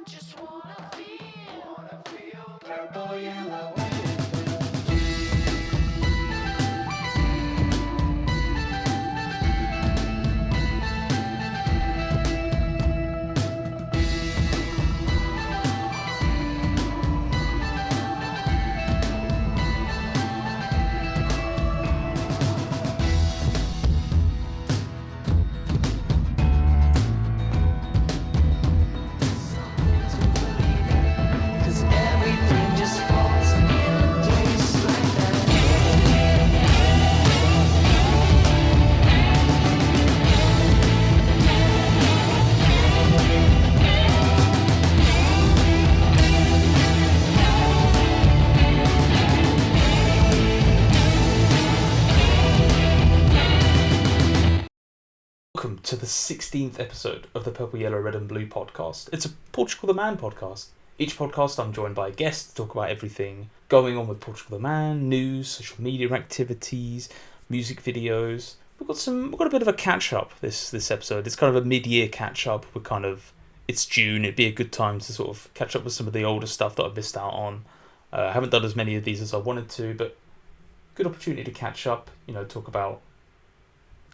Just wanna feel purple, yellow, and welcome to the 16th episode of the Purple, Yellow, Red and Blue podcast. It's a Portugal the Man podcast. Each podcast I'm joined by a guest to talk about everything going on with Portugal the Man, news, social media activities, music videos. We've got a bit of a catch up this episode. It's kind of a mid-year catch up. It's June. It'd be a good time to sort of catch up with some of the older stuff that I've missed out on. I haven't done as many of these as I wanted to, but good opportunity to catch up, talk about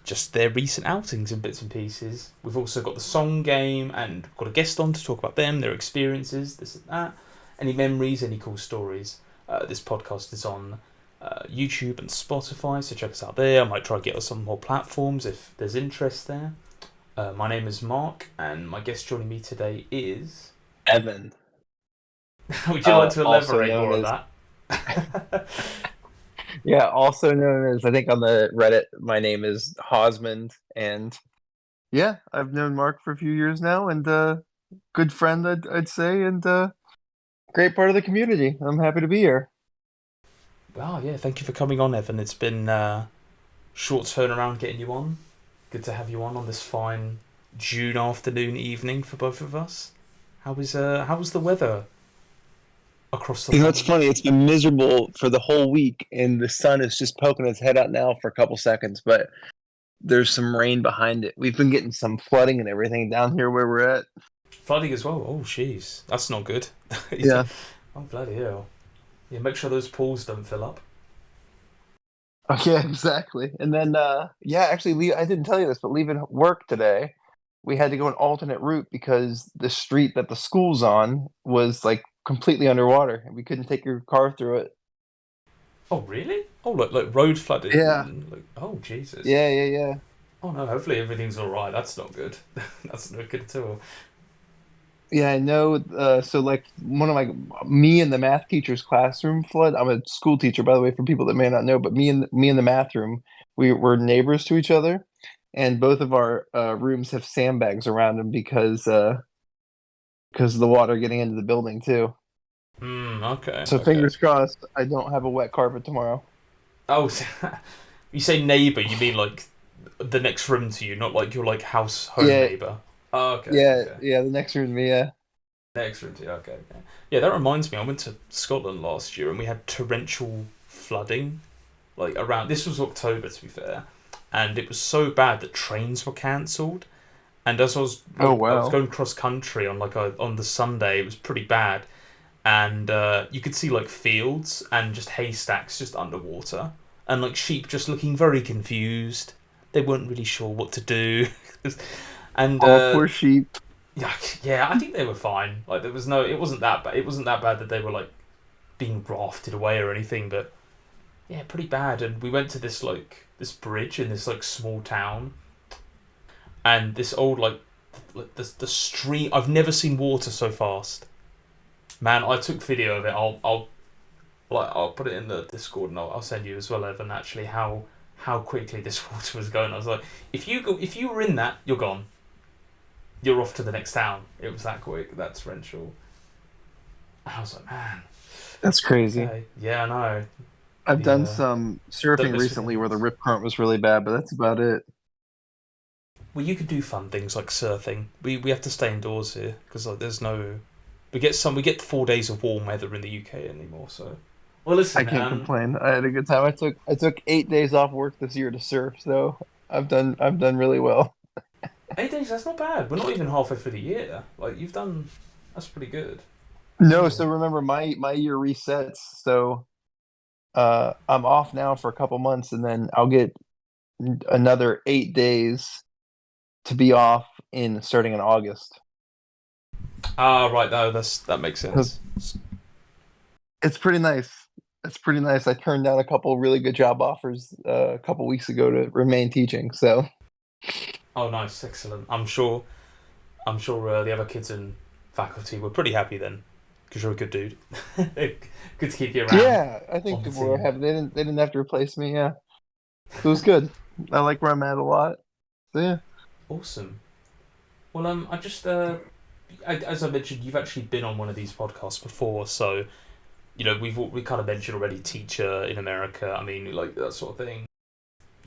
just their recent outings and bits and pieces. We've also got the song game and got a guest on to talk about them, their experiences, this and that, any memories, any cool stories. This podcast is on YouTube and Spotify, so check us out there. I might try to get us on more platforms if there's interest there. My name is Mark, and my guest joining me today is Evan. Would you like to elaborate more on that? Yeah, also known as, I think on the Reddit, my name is Hosmond, and yeah, I've known Mark for a few years now, and good friend, I'd say, and great part of the community. I'm happy to be here. Wow, yeah, thank you for coming on, Evan. It's been short turnaround getting you on. Good to have you on this fine June afternoon evening for both of us. How was the weather across the You know, it's funny. It's been miserable for the whole week, and the sun is just poking its head out now for a couple seconds, but there's some rain behind it. We've been getting some flooding and everything down here where we're at. Flooding as well? Oh, jeez. That's not good. Yeah. Oh, bloody hell. Yeah, make sure those pools don't fill up. Oh, yeah, exactly. And then, actually, I didn't tell you this, but leaving work today, we had to go an alternate route because the street that the school's on was like completely underwater, and we couldn't take your car through it. Oh, really? Oh, like road flooding? Yeah. Oh, Jesus. Yeah. Oh, no, hopefully everything's alright. That's not good. That's not good at all. Yeah, I know. So, like, me and the math teacher's classroom flood. I'm a school teacher, by the way, for people that may not know. But me and the math room, we were neighbors to each other, and both of our rooms have sandbags around them because of the water getting into the building too. Okay. So okay. fingers crossed, I don't have a wet carpet tomorrow. Oh, you say neighbour, you mean like the next room to you, not like your home neighbour. Oh, okay. Yeah, the next room to me, yeah. Next room to you, okay. Yeah, that reminds me, I went to Scotland last year and we had torrential flooding, this was October to be fair, and it was so bad that trains were cancelled. And as I was going cross country on on the Sunday, it was pretty bad, and you could see fields and just haystacks just underwater, and sheep just looking very confused. They weren't really sure what to do, and poor sheep. Yeah, I think they were fine. It wasn't that bad. It wasn't that bad that they were being rafted away or anything, but yeah, pretty bad. And we went to this bridge in this small town. And this old the stream. I've never seen water so fast. Man, I took video of it. I'll put it in the Discord and I'll send you as well, Evan. Actually, how quickly this water was going. I was like, if you were in that, you're gone. You're off to the next town. It was that quick. That torrential. I was like, man, that's crazy. Okay. Yeah, I know. I've done some surfing recently where the rip current was really bad, but that's about it. Well, you could do fun things like surfing. We have to stay indoors here because there's no. We get 4 days of warm weather in the UK anymore. So, well, listen. I can't complain. I had a good time. I took 8 days off work this year to surf, so I've done really well. 8 days. That's not bad. We're not even halfway through the year. You've done That's pretty good. No, Yeah. so remember my year resets. So I'm off now for a couple months, and then I'll get another 8 days to be off in starting in August. Ah, right. No, that makes 'Cause sense. it's pretty nice. It's pretty nice. I turned down a couple really good job offers a couple weeks ago to remain teaching. So Oh, nice, excellent. I'm sure the other kids and faculty were pretty happy then, because you're a good dude. Good to keep you around yeah, I think on the people were team. happy. They didn't have to replace me. Yeah, so it was good. I like where I'm at a lot. So yeah. Awesome. Well, as I mentioned, you've actually been on one of these podcasts before, so we kind of mentioned already teacher in America. I mean, like that sort of thing.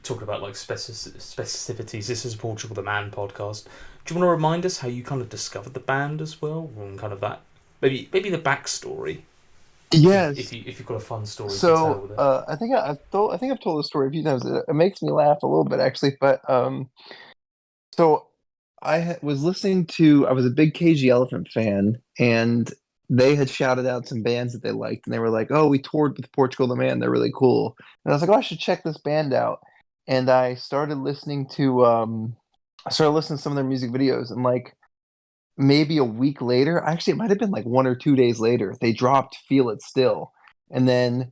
Talking about like specificities. This is Portugal the Man podcast. Do you want to remind us how you kind of discovered the band as well, and kind of that maybe the backstory, Yes. if you've got a fun story to tell So with it. I think I've told the story a few times. It makes me laugh a little bit actually, but so was listening to. I was a big KG Elephant fan, and they had shouted out some bands that they liked, and they were like, "Oh, we toured with Portugal the Man. They're really cool." And I was like, "Oh, I should check this band out." And I started listening to some of their music videos, and like maybe a week later, actually, it might have been like 1 or 2 days later, they dropped "Feel It Still," and then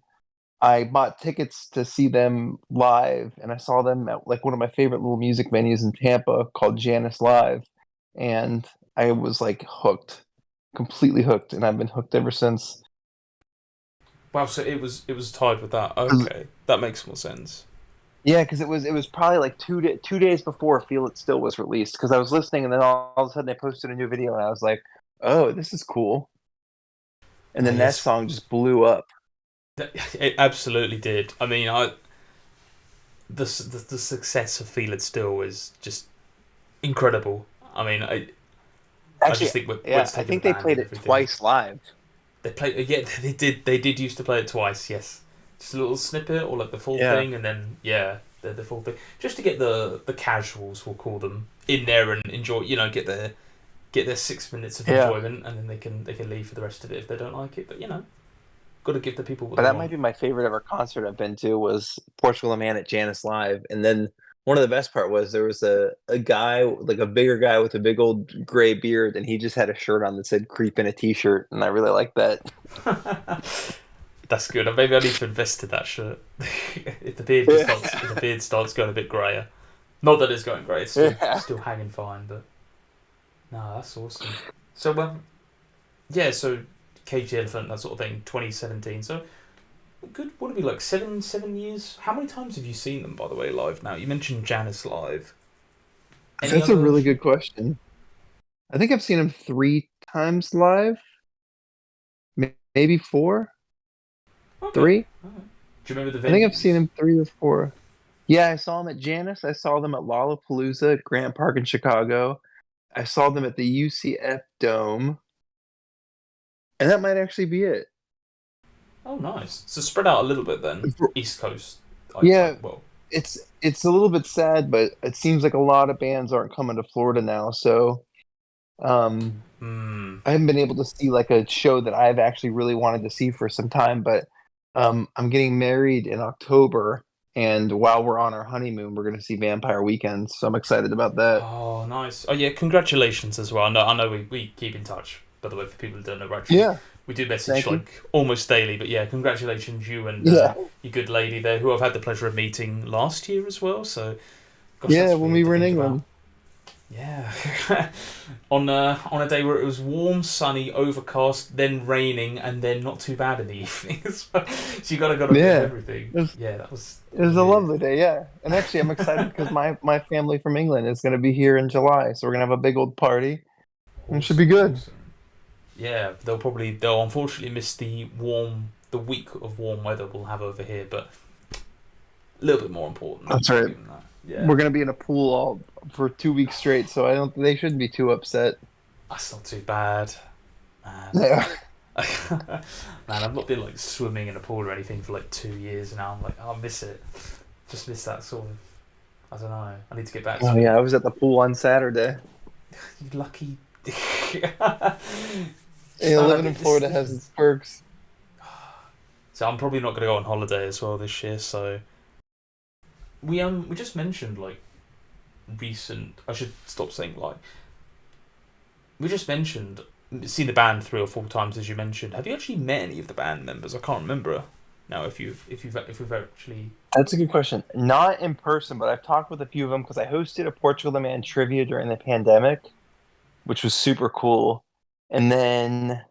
I bought tickets to see them live, and I saw them at like one of my favorite little music venues in Tampa called Janice Live, and I was like hooked, completely hooked, and I've been hooked ever since. Wow, so it was tied with that. 'Cause- Okay, that makes more sense. Yeah, because it was probably like 2 days before "Feel It Still" was released. Because I was listening, and then all of a sudden they posted a new video, and I was like, "Oh, this is cool!" And then that Yes, song just blew up. it absolutely did. I mean, the success of Feel It Still is just incredible. I mean, I Actually, just think where yeah, it's I taken the think they band played and it everything. twice live. They play, yeah, they did used to play it twice. Yes, just a little snippet or like the full Yeah, thing, and then yeah, the full thing, just to get the casuals, we'll call them, in there and enjoy. Get their 6 minutes of yeah. enjoyment, and then they can leave for the rest of it if they don't like it. But got to give the people what But they that might want. be my favorite ever concert I've been to was Portugal the Man at Janice Live. And then one of the best part was there was a guy, like a bigger guy with a big old gray beard, and he just had a shirt on that said "Creep" in a t-shirt, and I really liked that. That's good. Maybe I need to invest in that shirt. If the beard starts going a bit grayer. Not that it's going grey. It's still Yeah. still hanging fine. But no, that's awesome. So yeah. So Cage Elephant, that sort of thing. 2017. So good. What would it be like 7 years? How many times have you seen them, by the way, live now? You mentioned Janice live. Any That's a other? really good question. I think I've seen him 3 times live, maybe four, Okay. three. Alright. Do you remember the I think I've seen venues? him 3 or 4. Yeah, I saw him at Janice. I saw them at Lollapalooza at Grant Park in Chicago. I saw them at the UCF Dome, and that might actually be it. Oh, nice. So spread out a little bit then. East Coast. Yeah, Well. it's a little bit sad, but it seems like a lot of bands aren't coming to Florida now. So um, Hmm. I haven't been able to see like a show that I've actually really wanted to see for some time. But I'm getting married in October, and while we're on our honeymoon, we're going to see Vampire Weekend. So I'm excited about that. Oh, nice. Oh, yeah. Congratulations as well. I know we keep in touch. By the way, for people who don't know, we're actually Yeah, we do message thank you. like almost daily. But yeah, congratulations, you and Yeah, your good lady there, who I've had the pleasure of meeting last year as well. So, gosh, yeah. that's When weird we to were in think about. England, Yeah. On a day where it was warm, sunny, overcast, then raining, and then not too bad in the evenings. So you got a bit of yeah, everything. it was Yeah, that was it that was was a weird. lovely day. Yeah, and actually, I'm excited because my family from England is going to be here in July, so we're gonna have a big old party. And it should be Awesome, good. awesome. Yeah, they'll unfortunately miss the week of warm weather we'll have over here, but a little bit more important. That's I'll right. give them that. Yeah, We're gonna be in a pool all for 2 weeks straight, so I don't. They shouldn't be too upset. that's not too bad, man. Yeah. Man, I've not been like swimming in a pool or anything for like 2 years now. I'm like, oh, I miss it. Just miss that sort of. I don't know. I need to get back Oh to it. yeah, I was at the pool on Saturday. You lucky. Living in Florida has its perks. So I'm probably not going to go on holiday as well this year. So we just mentioned like recent. I should stop saying like. We just mentioned seen the band 3 or 4 times as you mentioned. Have you actually met any of the band members? I can't remember now if we've actually. That's a good question. Not in person, but I've talked with a few of them because I hosted a Portugal the Man trivia during the pandemic, which was super cool. And then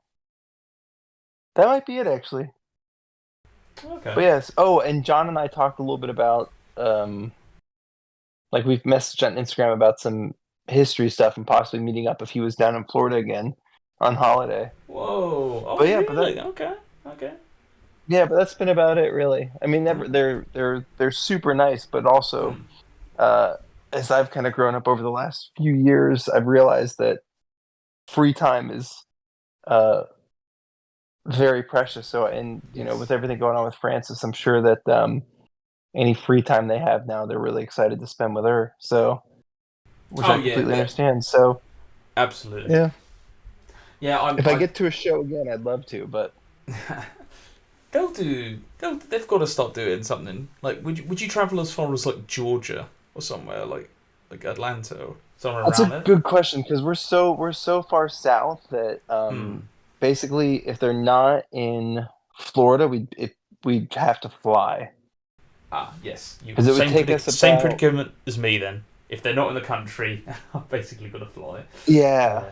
that might be it, actually. Okay. But yes. Oh, and John and I talked a little bit about, like we've messaged on Instagram about some history stuff and possibly meeting up if he was down in Florida again on holiday. Whoa! Oh, But yeah, really? Okay. Okay. but that's been about it, really. I mean, Okay. they're super nice, but also, uh, as I've kind of grown up over the last few years, I've realized that free time is uh very precious. So, and with Yes. everything going on with Francis, I'm sure that any free time they have now, they're really excited to spend with her. So, which Oh I yeah. completely understand. So, Absolutely. yeah, Yeah. if I get to a show again, I'd love to. But They'll do. They've got to start doing something. Like, would you travel as far as like Georgia or somewhere like Atlanta or somewhere that's a around there? good question because we're so far south that Hmm. basically, if they're not in Florida, we'd have to fly Ah, yes. You because it would take us same about. predicament as me then. If they're not in the country, I've basically got to fly. Yeah. Yeah.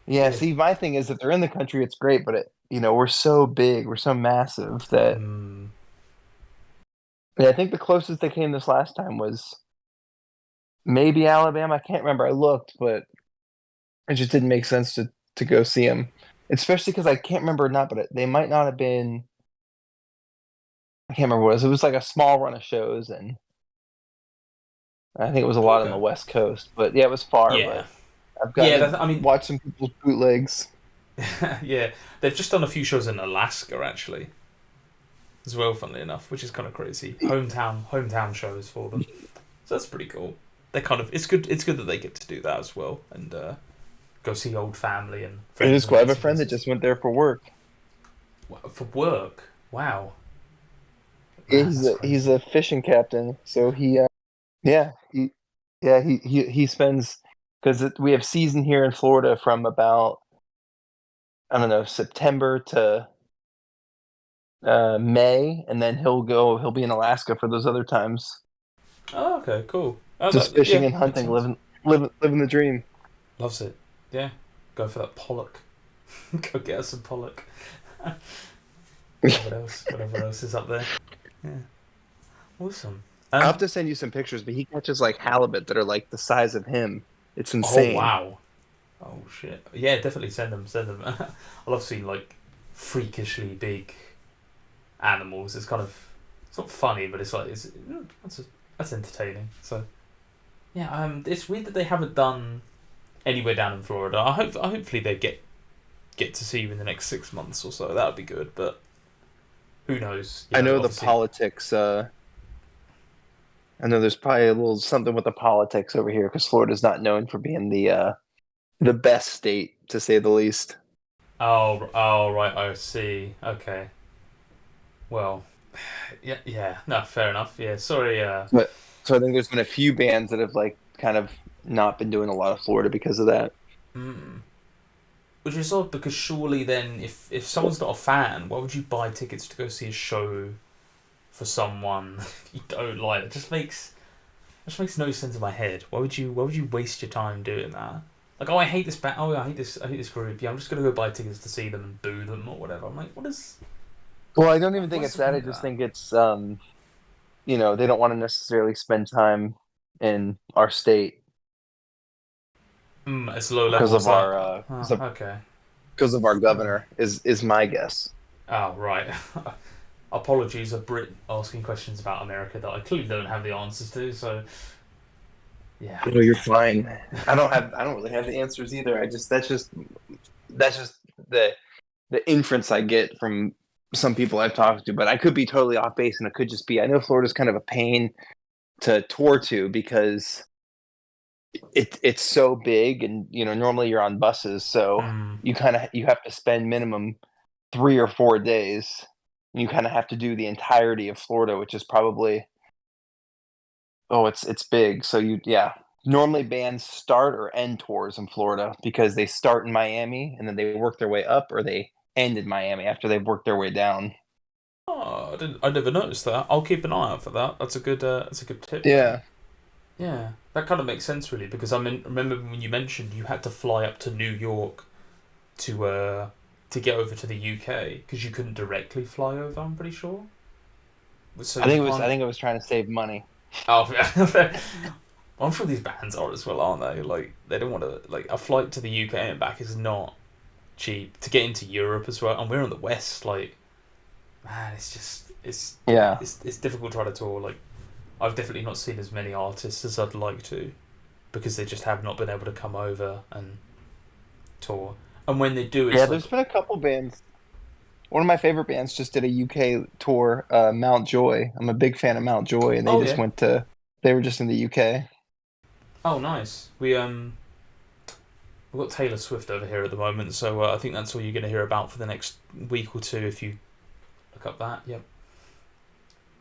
Yeah, Yeah. see, my thing is if they're in the country, it's great, but we're so big, we're so massive that Hmm. yeah, I think the closest they came this last time was maybe Alabama. I can't remember. I looked, but it just didn't make sense to go see them, especially because I can't remember or not, but they might not have been. I can't remember what it was. It was like a small run of shows, and I think it was a lot on the Okay. West Coast. But yeah, it was far. Yeah. But I've Yeah. gotten to I mean, watch some people's bootlegs. yeah. They've just done a few shows in Alaska actually as well. Funnily enough, which is kind of crazy. Hometown shows for them. So that's pretty cool. They're kind of it's good. It's good that they get to do that as well and go see old family and It friends is and cool. I have a bits and friend that pieces just went there for work. For work. Wow, Yeah, man, he's that's he's crazy. a fishing captain, so yeah he spends because we have season here in Florida from about I don't know September to May, and then he'll be in Alaska for those other times, Oh, okay, cool. Oh, just that fishing yeah and makes hunting, sense. living the dream. Loves it. Yeah, go for that pollock. Go get us some pollock. Whatever else? Whatever else is up there. Yeah, awesome. I'll have to send you some pictures, but he catches like halibut that are like the size of him. It's Oh insane. wow. Oh shit. Yeah, definitely send them. Send them. I love seeing like freakishly big animals. It's not funny, but it's like that's entertaining. So yeah, it's weird that they haven't done anywhere down in Florida. Hopefully they get to see you in the next 6 months or so. That would be good, but who knows? I know the Obviously. politics. I know there's probably a little something with the politics over here because Florida's not known for being the best state to say the least. Oh, right. I see. Okay. Well, yeah, yeah. No, fair enough. Yeah. Sorry. But so I think there's been a few bands that have like kind of not been doing a lot of Florida because of that. Mm. Which is odd because surely then, if someone's not a fan, why would you buy tickets to go see a show for someone you don't like? It just makes no sense in my head. Why would you waste your time doing that? Like, oh, I hate this band. Oh, I hate this group. Yeah, I'm just gonna go buy tickets to see them and boo them or whatever. I'm like, what is? Well, I don't even think What's it's the that. point I of just that? think it's they don't want to necessarily spend time in our state It's low because level of as that. our Okay. because of our Uh, governor is my guess. oh, right. Apologies, a Brit asking questions about America that I clearly don't have the answers to. So yeah. No, you're fine. I don't really have the answers either. That's just the inference I get from some people I've talked to, but I could be totally off base, and it could just be I know Florida's kind of a pain to tour to because it's so big, and normally you're on buses, so Mm. you have to spend minimum 3 or 4 days. You kind of have to do the entirety of Florida, which is probably it's big. So normally bands start or end tours in Florida because they start in Miami and then they work their way up, or they end in Miami after they've worked their way down. Oh, I never noticed that. I'll keep an eye out for that. That's a good tip there. Yeah. Yeah, that kind of makes sense really because remember when you mentioned you had to fly up to New York to get over to the UK because you couldn't directly fly over. I'm pretty sure. So I you think it was I can't. think it was trying to save money. Oh, yeah. I'm sure these bands are as well, aren't they? Like they don't want to like a flight to the UK and back is not cheap to get into Europe as well, and we're on the west. Like man, it's just Yeah. it's difficult trying to tour. Like I've definitely not seen as many artists as I'd like to because they just have not been able to come over and tour. And when they do, Yeah, it's like there's been a couple bands. One of my favorite bands just did a UK tour, Mount Joy. I'm a big fan of Mount Joy, and oh yeah, they were just in the UK. oh nice. We've got Taylor Swift over here at the moment, so I think that's all you're going to hear about for the next week or two if you look up that. Yep,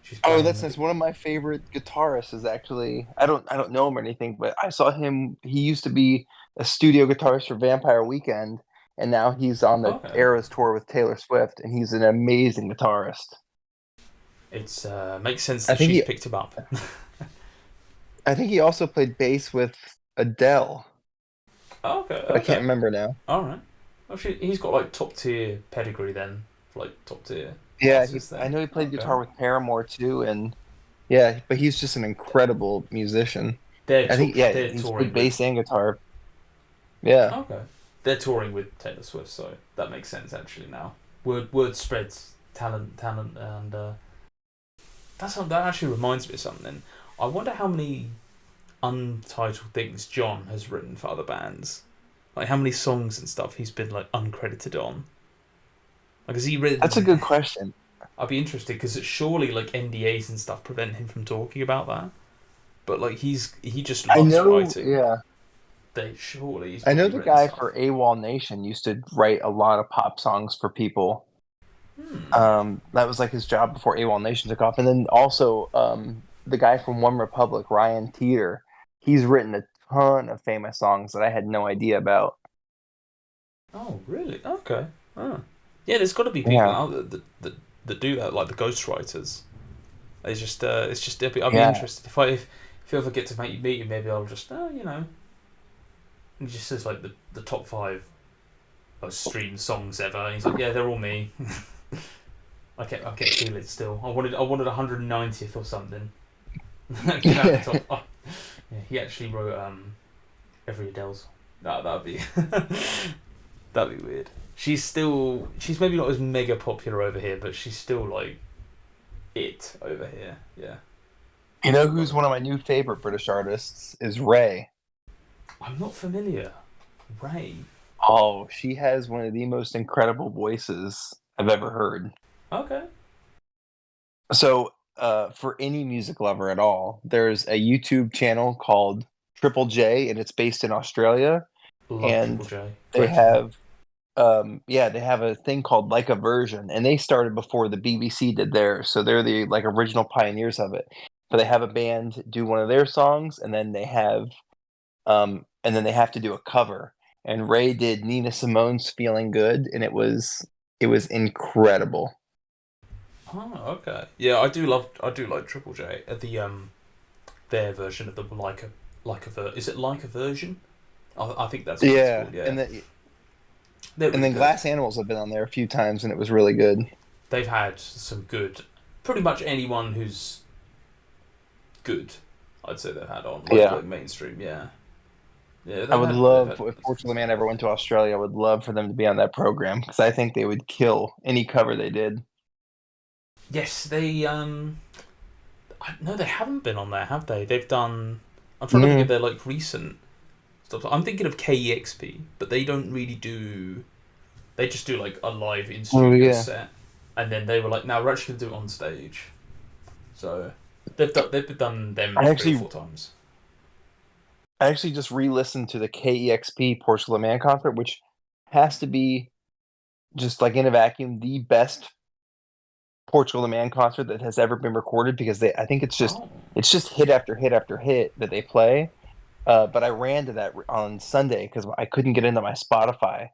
she's Oh, playing. that's nice. One of my favorite guitarists is actually I don't know him or anything, but I saw him. He used to be a studio guitarist for Vampire Weekend, and now he's on the Okay, Eras tour with Taylor Swift, and he's an amazing guitarist. it's makes sense I that think she's he picked him up. I think he also played bass with Adele, Okay, but I can't okay, remember now. all right. Actually, he's got like top tier pedigree then, like top tier Yeah, artist I then. know he played Okay, guitar with Paramore too, and yeah, but he's just an incredible musician. I think they're he's played touring with. bass and guitar. Yeah. Okay, they're touring with Taylor Swift, so that makes sense actually now. Word spreads talent, and that actually reminds me of something. I wonder how many untitled things John has written for other bands. Like how many songs and stuff he's been like uncredited on. Like has he That's a written? good question. I'd be interested because surely like NDAs and stuff prevent him from talking about that. But like he just I loves know, writing. yeah. They surely he's I know probably the written guy stuff. for AWOL Nation used to write a lot of pop songs for people. Hmm. That was like his job before AWOL Nation took off. And then also the guy from One Republic, Ryan Teeter, he's written a ton of famous songs that I had no idea about. Oh really? Okay. Oh. Yeah, there's got to be people Yeah, out there that do that, like the ghostwriters. It's just I'd be yeah. interested if you ever get to meet you, maybe I'll just it just says like the top five most streamed songs ever, and he's like, yeah, they're all me. I kept feeling still. I wanted 190th or something. Get out the top. Oh, yeah, he actually wrote every Adele's. That'd be that'd be weird. She's maybe not as mega popular over here, but she's still like it over here. Yeah. You know who's Well, one of my new favorite British artists is Ray. I'm not familiar. Ray. Oh, she has one of the most incredible voices I've ever heard. Okay. So, for any music lover at all, there's a YouTube channel called Triple J, and it's based in Australia. Love Triple And J. they Great channel. have, they have a thing called Like a Version, and they started before the BBC did theirs, so they're the like original pioneers of it. But they have a band do one of their songs, and then they have to do a cover. And Ray did Nina Simone's "Feeling Good," and it was incredible. Oh, okay. Yeah, I do like Triple J. Their version of the is it like a version? I think that's what it's Yeah, called. Yeah, and then they're and really then good. Glass Animals have been on there a few times, and it was really good. They've had some good. Pretty much anyone who's good, I'd say they've had on Yeah, like mainstream. Yeah, yeah. I They've would had they've love had if Portugal the Man ever went to Australia. I would love for them to be on that program because I think they would kill any cover they did. yes. No, they haven't been on there, have they? They've done. I'm trying to think of Mm. their like recent stuff. I'm thinking of KEXP, but they don't really do. They just do like a live in Oh studio yeah, set, and then they were like, "Now we're actually gonna do it on stage." So they've done them I three or actually four times. I actually just re-listened to the KEXP Portugal the Man concert, which has to be just like in a vacuum the best Portugal the Man concert that has ever been recorded, because I think it's just hit after hit after hit that they play. But I ran to that on Sunday because I couldn't get into my Spotify.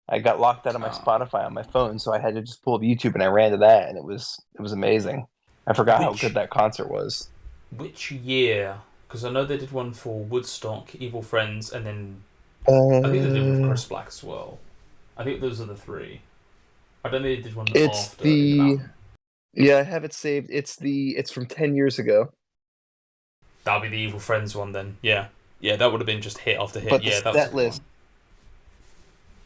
I got locked out of my Spotify on my phone, so I had to just pull up YouTube, and I ran to that, and it was amazing. I forgot how good that concert was. Which year? Because I know they did one for Woodstock, Evil Friends, and then I think they did one with Chris Black as well. I think those are the three. I don't know if they did one after in the mountain. Yeah, I have it saved. It's from 10 years ago. That'll be the Evil Friends one then. Yeah. Yeah, that would have been just hit after hit. But yeah, the that was set list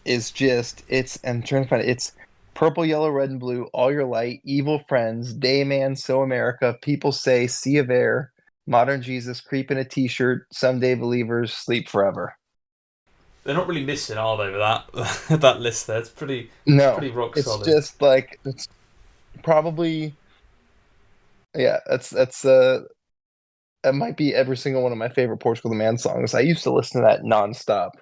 is just, I'm trying to find it. It's Purple, Yellow, Red, and Blue, All Your Light, Evil Friends, Dayman, So America, People Say, Sea of Air, Modern Jesus, Creep in a T-Shirt, Someday Believers, Sleep Forever. They're not really missing, are they, with that that list there? It's pretty rock solid. It's just like, it's probably, yeah, that might be every single one of my favorite Portugal the Man songs. I used to listen to that nonstop.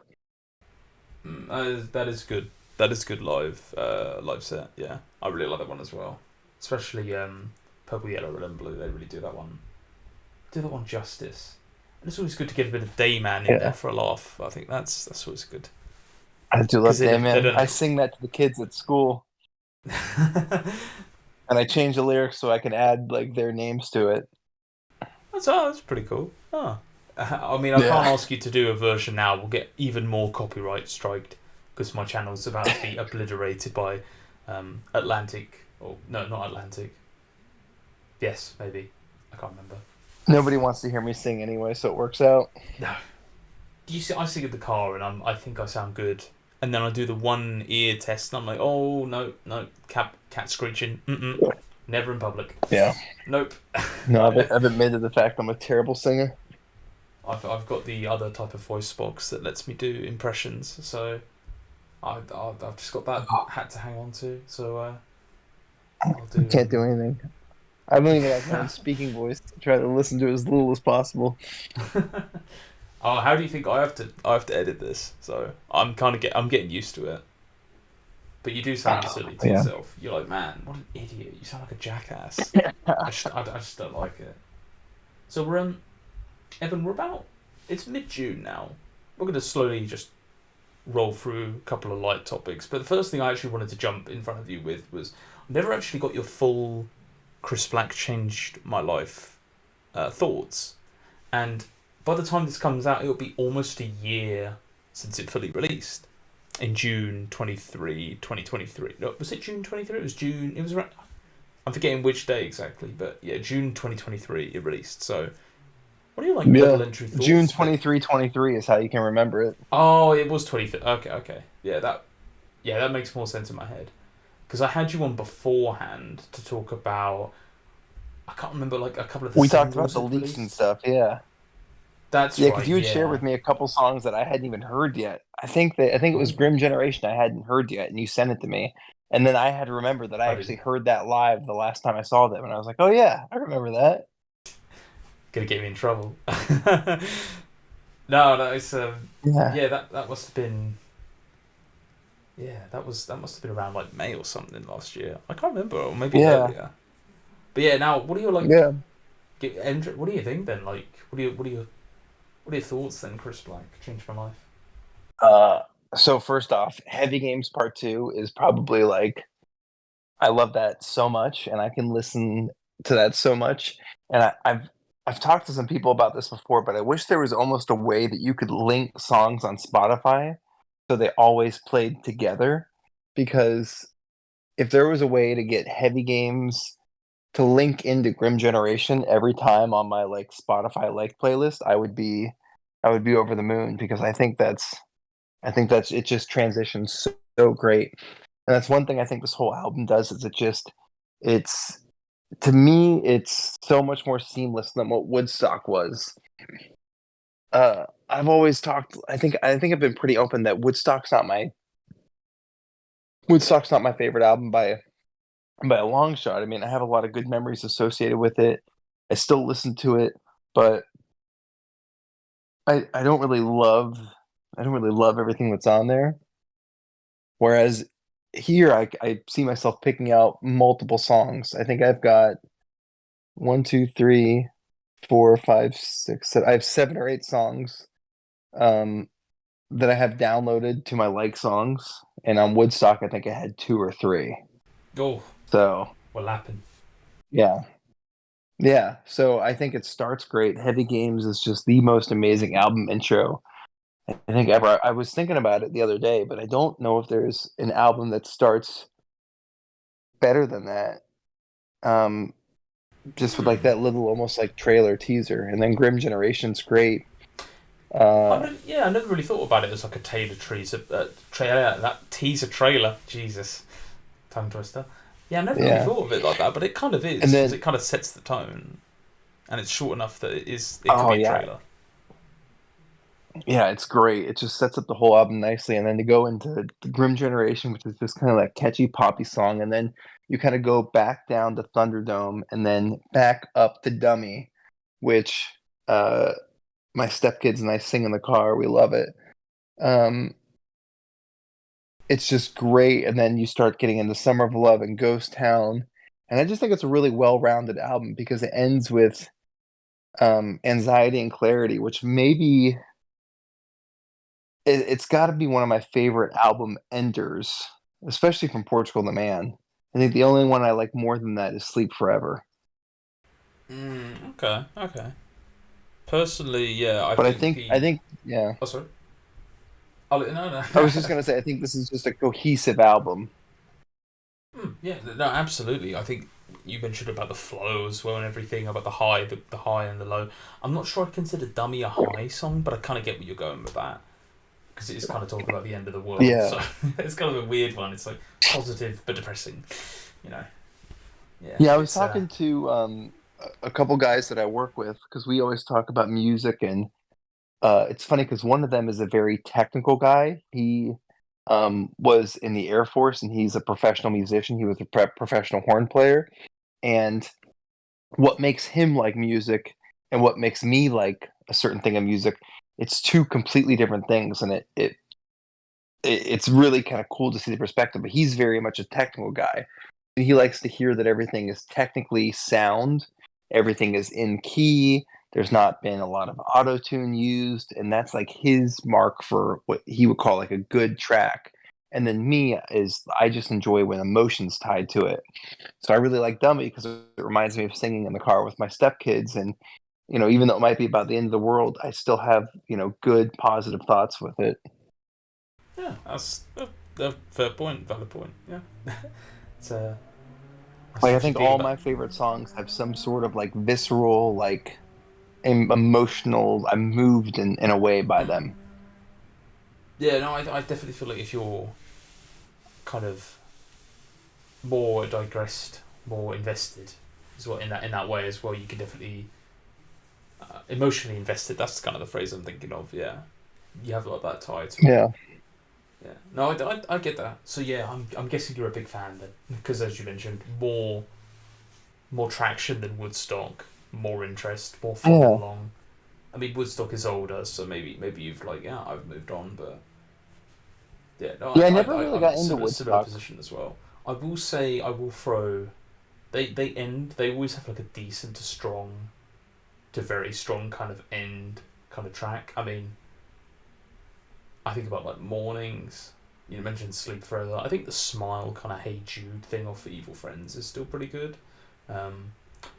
That is good. That is good live set. Yeah, I really like that one as well. Especially Purple, Yellow, Red, and Blue. They really do that one. Do that one justice. And it's always good to get a bit of Dayman in there for a laugh. I think that's always good. I do love Dayman. I sing that to the kids at school. And I change the lyrics so I can add like their names to it. That's pretty cool. Oh. I mean, I can't ask you to do a version now. We'll get even more copyright striked because my channel's about to be obliterated by Atlantic. Or no, not Atlantic. Yes, maybe. I can't remember. Nobody wants to hear me sing anyway, so it works out. No. You see, I sing in the car and I think I sound good. And then I do the one ear test and I'm like, oh, no, cat screeching. Never in public. Yeah. Nope. No, I've admitted the fact I'm a terrible singer. I've got the other type of voice box that lets me do impressions, so I've just got that hat to hang on to. So I'll do. Can't do anything. I don't even have my own speaking voice. I try to listen to it as little as possible. Oh, how do you think I have to edit this? So I'm getting used to it. But you do sound silly to yourself. You're like, man, what an idiot! You sound like a jackass. I just don't like it. So we're Evan, it's mid-June now. We're going to slowly just roll through a couple of light topics. But the first thing I actually wanted to jump in front of you with was, I never actually got your full Chris Black changed my life thoughts. And by the time this comes out, it'll be almost a year since it fully released. In June 2023. No, was it June 23? It was June. It was around, I'm forgetting which day exactly, but yeah, June 2023 it released. So what do you like level entry thoughts? June 23 is how you can remember it. Oh, it was 23. Okay. Yeah, that makes more sense in my head. Because I had you on beforehand to talk about, I can't remember, like a couple of the We talked about the leaks and stuff, yeah. That's right. Because you had shared with me a couple songs that I hadn't even heard yet. I think it was Grim Generation I hadn't heard yet, and you sent it to me. And then I had to remember that I actually heard that live the last time I saw them, and I was like, oh yeah, I remember that. Gonna get me in trouble. No, it's that must have been that must have been around like May or something last year. I can't remember, or maybe earlier. But yeah, now what are your like? Yeah. What do you think then? Like, what are your thoughts then? Chris Black changed my life. So first off, Heavy Games Part 2 is probably like, I love that so much, and I can listen to that so much. And I've talked to some people about this before, but I wish there was almost a way that you could link songs on Spotify so they always played together. Because if there was a way to get Heavy Games to link into Grim Generation every time on my like Spotify like playlist, I would be over the moon, because I think that's it just transitions so great. And that's one thing I think this whole album does, is it's to me, it's so much more seamless than what Woodstock was. I've always talked. I think I've been pretty open that Woodstock's not my favorite album by a long shot. I mean, I have a lot of good memories associated with it. I still listen to it, but I don't really love everything that's on there. Whereas here I see myself picking out multiple songs. I think I've got one, two, three, four, five, six, seven. I have 7 or 8 songs um that I have downloaded to my like songs. And on Woodstock I think I had 2 or 3. Oh, So what happened? yeah. Yeah. So I think it starts great. Heavy Games is just the most amazing album intro I think ever. I was thinking about it the other day, but I don't know if there's an album that starts better than that. Um, just with like Hmm. that little almost like trailer teaser, and then Grim Generation's great. I never really thought about it as like a Taylor trailer. That teaser trailer, Jesus, tongue twister. Yeah, I never really Yeah, thought of it like that, but it kind of is and because then it kind of sets the tone, and it's short enough that it could oh be a yeah, trailer. yeah, it's great. It just sets up the whole album nicely, and then to go into the Grim Generation, which is just kind of like catchy poppy song, and then you kind of go back down to Thunderdome, and then back up to Dummy, which uh my stepkids and I sing in the car. We love it. Um, it's just great. And then you start getting into Summer of Love and Ghost Town. And I just think it's a really well-rounded album because it ends with Anxiety and Clarity, which maybe it's got to be one of my favorite album enders, especially from Portugal the Man. I think the only one I like more than that is Sleep Forever. Okay, okay. Personally, yeah, I But think I the. think, yeah. Oh, sorry. Oh, no, no. I was just gonna say, I think this is just a cohesive album. Yeah, no, absolutely. I think you mentioned about the flow as well and everything about the high and the low. I'm not sure I consider "Dummy" a high song, but I kind of get where you're going with that because it is kind of talking about the end of the world. Yeah. So it's kind of a weird one. It's like positive but depressing, you know. Yeah, Yeah, I was it's talking to a couple guys that I work with because we always talk about music, and it's funny because one of them is a very technical guy. He was in the Air Force, and he's a professional musician. He was a professional horn player, and what makes him like music and what makes me like a certain thing of music, it's two completely different things, and it's really kind of cool to see the perspective. But he's very much a technical guy. He likes to hear that everything is technically sound, everything is in key. There's not been a lot of auto tune used, and that's like his mark for what he would call like a good track. And then me is I just enjoy when emotions tied to it. So I really like Dummy because it reminds me of singing in the car with my stepkids, and even though it might be about the end of the world, I still have good positive thoughts with it. yeah, that's a fair point, valid point. Yeah, it's Like I especially think being all about. my favorite songs have some sort of like visceral, like emotional. I'm moved in a way by them. Yeah, no, I definitely feel like if you're kind of more digressed, more invested, as well in that way as well, you can definitely emotionally invested. That's kind of the phrase I'm thinking of. Yeah, you have like that tie to it. Yeah, Yeah, no, I get that. So yeah, I'm guessing you're a big fan then, because as you mentioned, more traction than Woodstock, more interest, more follow yeah, along. I mean, Woodstock is older, so maybe you've like I've moved on, but yeah, no, yeah. I never really I'm got into similar Woodstock. position as well. I will say I will throw. They always have like a decent to strong to very strong kind of end kind of track. I mean, I think about like mornings. You mentioned Sleep Forever. I think the Smile kind of Hey Jude thing off the Evil Friends is still pretty good. Um,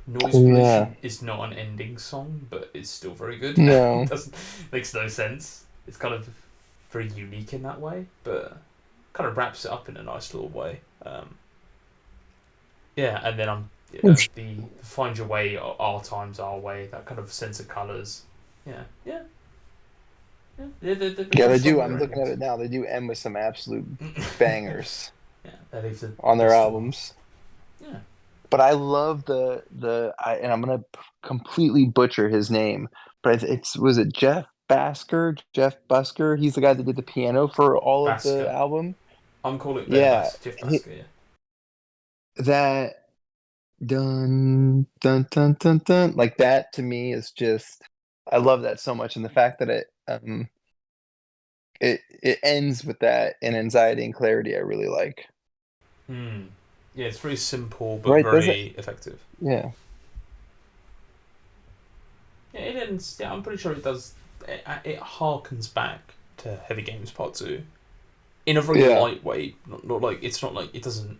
Noise Oh, yeah, Pollution is not an ending song, but it's still very good. no, Doesn't makes no sense. It's kind of very unique in that way, but kind of wraps it up in a nice little way. Yeah, and then the Find Your Way, Our Times Our Way, that kind of sense of colours. Yeah, yeah, yeah. They're yeah. very They strong do. with I'm their looking at endings. it now. They do end with some absolute bangers Yeah, that leaves the on their best to last. albums. Yeah. But I love and I'm gonna completely butcher his name, but it's was it Jeff Busker? He's the guy that did the piano for all of the Basker. album. I'm calling it Yeah, Jeff and Basker, yeah. that dun dun dun dun dun like that to me is just. I love that so much, and the fact that it ends with that in anxiety and clarity, I really like. Hmm. Yeah, it's very simple but Right? Does it? very effective. Yeah. Yeah, it ends. Yeah, I'm pretty sure it does. It harkens back to Heavy Games Part Two in a very Yeah. light way. Not like it's not like it doesn't.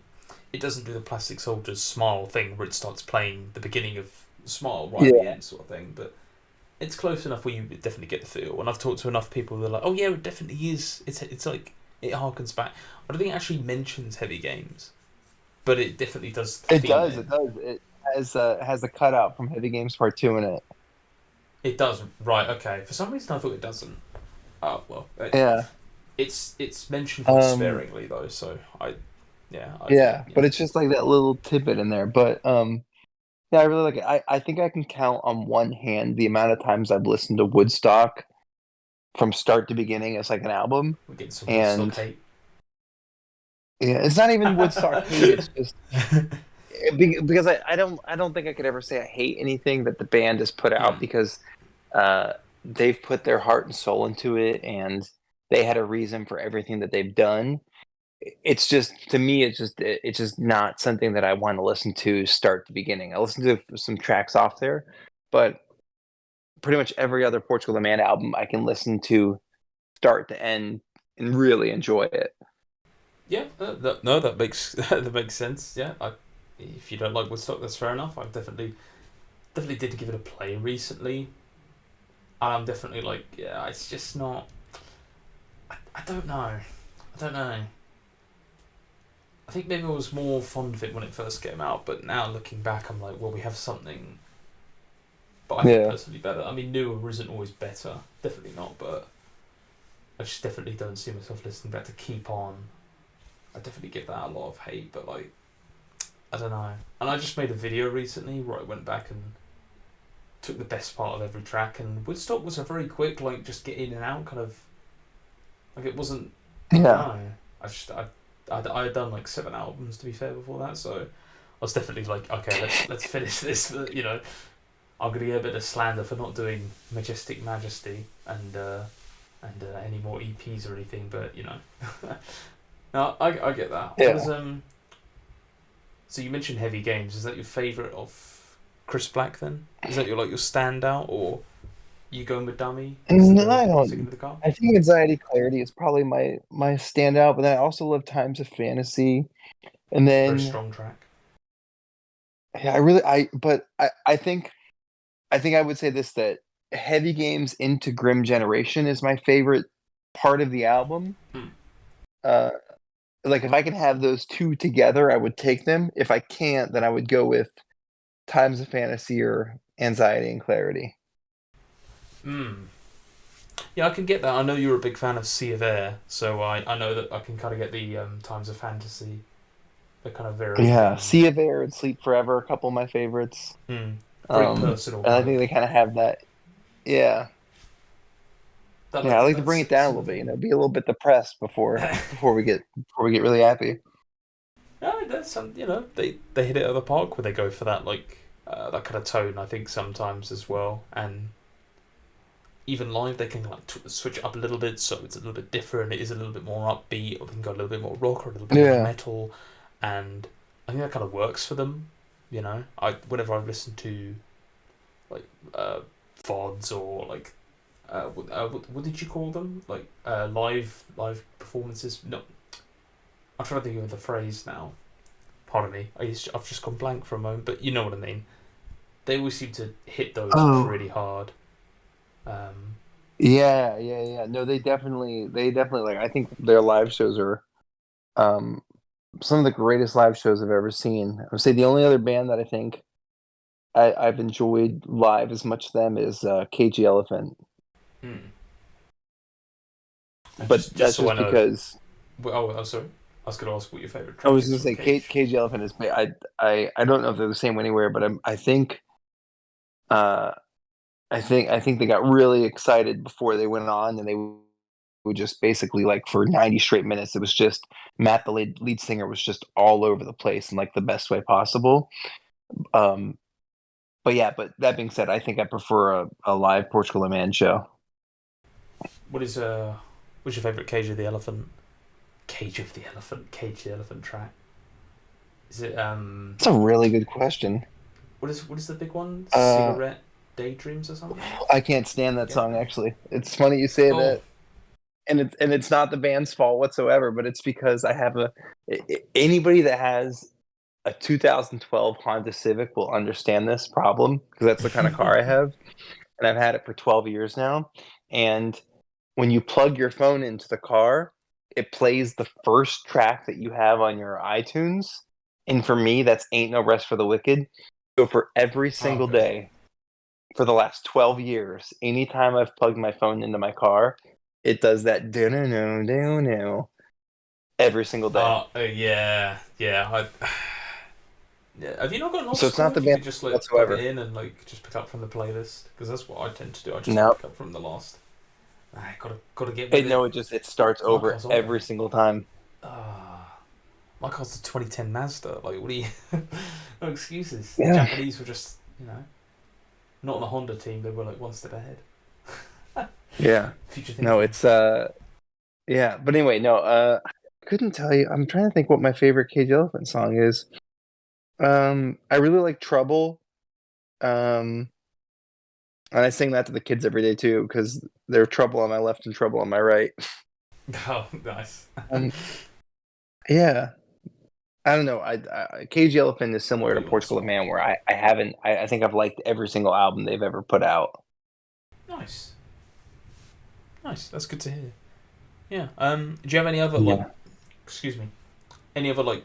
It doesn't do the Plastic Soldiers Smile thing where it starts playing the beginning of Smile right at the Yeah. end sort of thing. But it's close enough where you definitely get the feel. And I've talked to enough people that are like, oh yeah, it definitely is. It's like it harkens back. I don't think it actually mentions Heavy Games, but it definitely does It theme does. it. It does. It has a cutout from Heavy Games Part Two in it. It does, right? Okay. For some reason, I thought it doesn't. Oh well, Yeah. it's mentioned quite Um. sparingly though, so Yeah. yeah. But it's just like that little tidbit in there. But yeah, I really like it. I think I can count on one hand the amount of times I've listened to Woodstock from start to beginning as like an album. We're getting some Woodstock And hate. yeah, it's not even Woodstock hate. It's just because I don't think I could ever say I hate anything that the band has put out Hmm. because uh, they've put their heart and soul into it, and they had a reason for everything that they've done. It's just to me, it's just not something that I want to listen to start to beginning. I listen to some tracks off there, but pretty much every other Portugal the Man album I can listen to start to end and really enjoy it. Yeah, no, that makes that makes sense. Yeah, if you don't like Woodstock, that's fair enough. I've definitely did give it a play recently, and I'm definitely like, yeah, it's just not. I don't know. I don't know. I think maybe I was more fond of it when it first came out, but now looking back, I'm like, well, we have something. But I think Yeah, personally better. I mean, newer isn't always better. Definitely not, but I just definitely don't see myself listening back to Keep On. I definitely give that a lot of hate, but like, I don't know. And I just made a video recently where I went back and took the best part of every track, and Woodstock was a very quick, like, just get in and out kind of. Like, it wasn't. I don't yeah, know. I had done like 7 albums to be fair before that, so I was definitely like, okay, let's finish this. But, I'm gonna get a bit of slander for not doing Majestic Majesty and any more EPs or anything, but no, I get that. What yeah. is So you mentioned Heavy Games. Is that your favourite of Chris Black then? Is that your standout, or you going with Dummy because of No, the I singing don't. in the car? I think Anxiety Clarity is probably my standout, but then I also love Times of Fantasy. And Very then strong track. yeah, I really I think I would say this that Heavy Games into Grim Generation is my favorite part of the album. Hmm. Uh like if I can have those two together, I would take them. If I can't, then I would go with Times of Fantasy or Anxiety and Clarity. Hmm. Yeah, I can get that. I know you're a big fan of Sea of Air, so I know that I can kind of get the Times of Fantasy, the kind of very Yeah, Sea of Air and Sleep Forever, a couple of my favorites. very personal And I kind think of. they kind of have that. Yeah, yeah. I like to bring That's it down a little bit. similar. Be a little bit depressed before we get really happy. Yeah, that's some. They hit it at the park where they go for that that kind of tone. I think sometimes as well, and even live they can like switch it up a little bit so it's a little bit different. It is a little bit more upbeat, or they can go a little bit more rock or a little bit more Yeah, metal, and I think that kind of works for them. I whenever I've listened to like VODs or like what did you call them? Like live performances. No, I'm trying to think of the phrase now. Pardon me. I've just gone blank for a moment, but you know what I mean. They always seem to hit those oh, pretty hard. Um, yeah. No, they definitely like. I think their live shows are um some of the greatest live shows I've ever seen. I would say the only other band that I think I've enjoyed live as much as them is KG Elephant, hmm. And but just that's so I just know. because Oh, I'm sorry. I was going to ask what your favorite I track was is going to from say Cage. KG Elephant is. I don't know if they're the same anywhere, but I think uh I think they got really excited before they went on, and they would just basically like for 90 straight minutes. It was just Matt, the lead singer, was just all over the place in like the best way possible. Um, But yeah, but that being said, I think I prefer a live Portugal the Man show. What's your favourite Cage of the Elephant? Cage the Elephant track. Is it It's a really good question. what is the big one? Uh, Cigarette Daydreams or something? I can't stand that song actually. It's funny you say Oh, that, and it's not the band's fault whatsoever, but it's because I have anybody that has a 2012 Honda Civic will understand this problem because that's the kind of car I have, and I've had it for 12 years now. And when you plug your phone into the car, it plays the first track that you have on your iTunes. And for me, that's Ain't No Rest for the Wicked. So for every single okay. day for the last 12 years, anytime I've plugged my phone into my car, it does that do every single day. Yeah, yeah. Yeah. Have you not got an old So it's not school? the You band could just like plug it whatsoever. in and like just pick up from the playlist because that's what I tend to do. I just No, pick up from the last. I gotta get hey, with it. no, it starts My over car's older. every single time. Ah, my car's a 2010 Mazda. Like, what do you? No excuses. The Yeah, Japanese were just, not on the Honda team. They were like one step ahead. yeah. Future No, thinking. it's yeah. But anyway, no, I couldn't tell you. I'm trying to think what my favorite Cage Elephant song is. I really like Trouble. Um, and I sing that to the kids every day too because they're trouble on my left and trouble on my right. Oh, nice. Um, yeah. I don't know. Cage Elephant is I've similar got to you on the Portugal the spot. Man, where I haven't. I think I've liked every single album they've ever put out. Nice, nice. That's good to hear. Yeah. Do you have any other like? Yeah. Excuse me. Any other like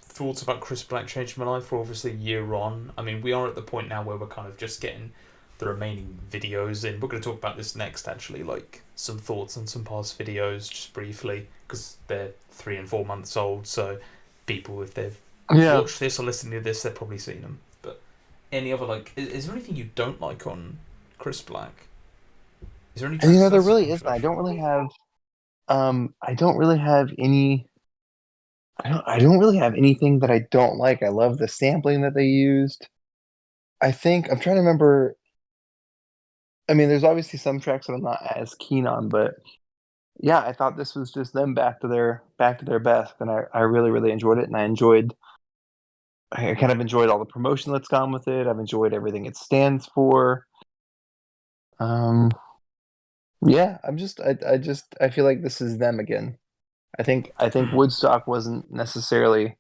thoughts about Chris Black changing my life? We're obviously a year on. I mean, we are at the point now where we're kind of just getting the remaining videos in. We're going to talk about this next, actually, like some thoughts on some past videos, just briefly, because they're 3 and 4 months old. So people, if they've Yeah. watched this or listened to this, they've probably seen them. But any other like, is there anything you don't like on Chris Black? Is there any And tracks there that's really isn't. controversial? I don't really have any. I don't really have anything that I don't like. I love the sampling that they used. I think I'm trying to remember. I mean, there's obviously some tracks that I'm not as keen on, but yeah, I thought this was just them back to their best, and I really really enjoyed it, and I kind of enjoyed all the promotion that's gone with it. I've enjoyed everything it stands for. Um, yeah, I feel like this is them again. I think Woodstock wasn't necessarily.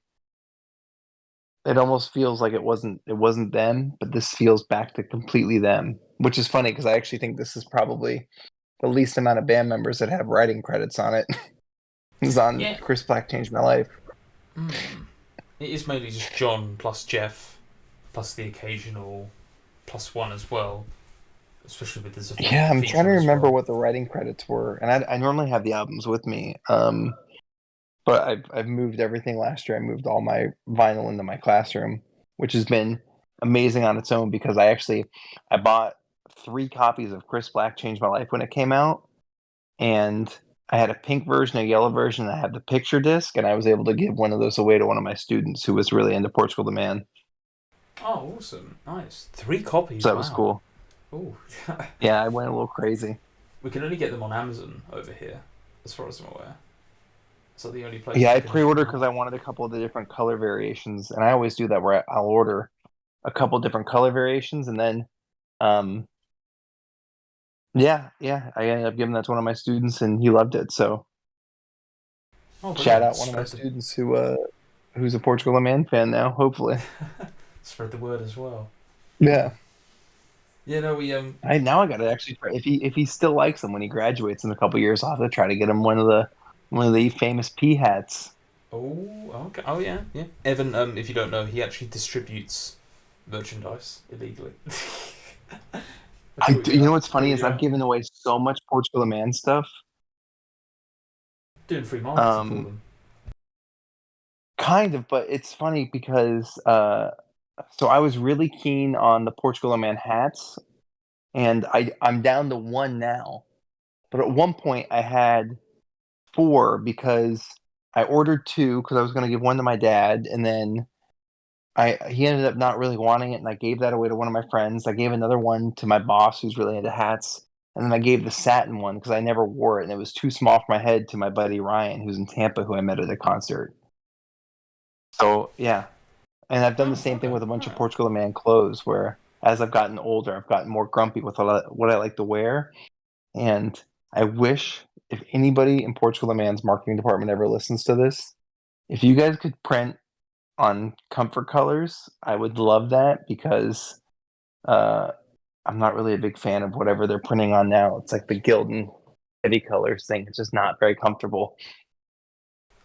It almost feels like it wasn't them, but this feels back to completely them, which is funny because I actually think this is probably the least amount of band members that have writing credits on it. Is on Yeah. Chris Black Changed My Life. It is mainly just John plus Jeff plus the occasional plus one as well, especially with the Yeah, I'm trying to feature as remember well. what the writing credits were, and I normally have the albums with me. But I've moved everything last year. I moved all my vinyl into my classroom, which has been amazing on its own because I bought 3 copies of Chris Black Changed My Life when it came out, and I had a pink version, a yellow version. I had the picture disc, and I was able to give one of those away to one of my students who was really into Portugal the Man. Oh, awesome! Nice, three So copies. that was Wow. cool. Oh, Yeah, I went a little crazy. we can only get them on Amazon over here, as far as I'm aware. It's like the only place Yeah, we I can pre-ordered because buy. I wanted a couple of the different color variations, and I always do that where I'll order a couple different color variations, and then um, yeah, I ended up giving that to one of my students, and he loved it. So Oh, shout brilliant! out one of my students who's a Portugal the Man fan now. Hopefully, Spread the word as well. yeah. Yeah, no, we I now I gotta actually try if he still likes them when he graduates in a couple years. I'll have to try to get him one of the famous P hats. Oh, okay. Oh, yeah, yeah. Evan, if you don't know, he actually distributes merchandise illegally. I'm sure you You know know. what's funny Sure is you I've know. given away so much Portugal the Man stuff. Doing free marketing for Um, them. Kind of, but it's funny because so I was really keen on the Portugal the Man hats, and I'm down to one now. But at one point I had 4 because I ordered 2 because I was going to give one to my dad, and then he ended up not really wanting it, and I gave that away to one of my friends. I gave another one to my boss, who's really into hats, and then I gave the satin one because I never wore it, and it was too small for my head, to my buddy Ryan, who's in Tampa, who I met at a concert. So yeah, and I've done the Oh, same thing okay. with a bunch of Alright. Portugal the Man clothes, where as I've gotten older, I've gotten more grumpy with what I like to wear, and I wish, if anybody in Portugal the Man's marketing department ever listens to this, if you guys could print on comfort colors, I would love that, because uh, I'm not really a big fan of whatever they're printing on now. It's like the Gildan heavy colors thing. It's just not very comfortable.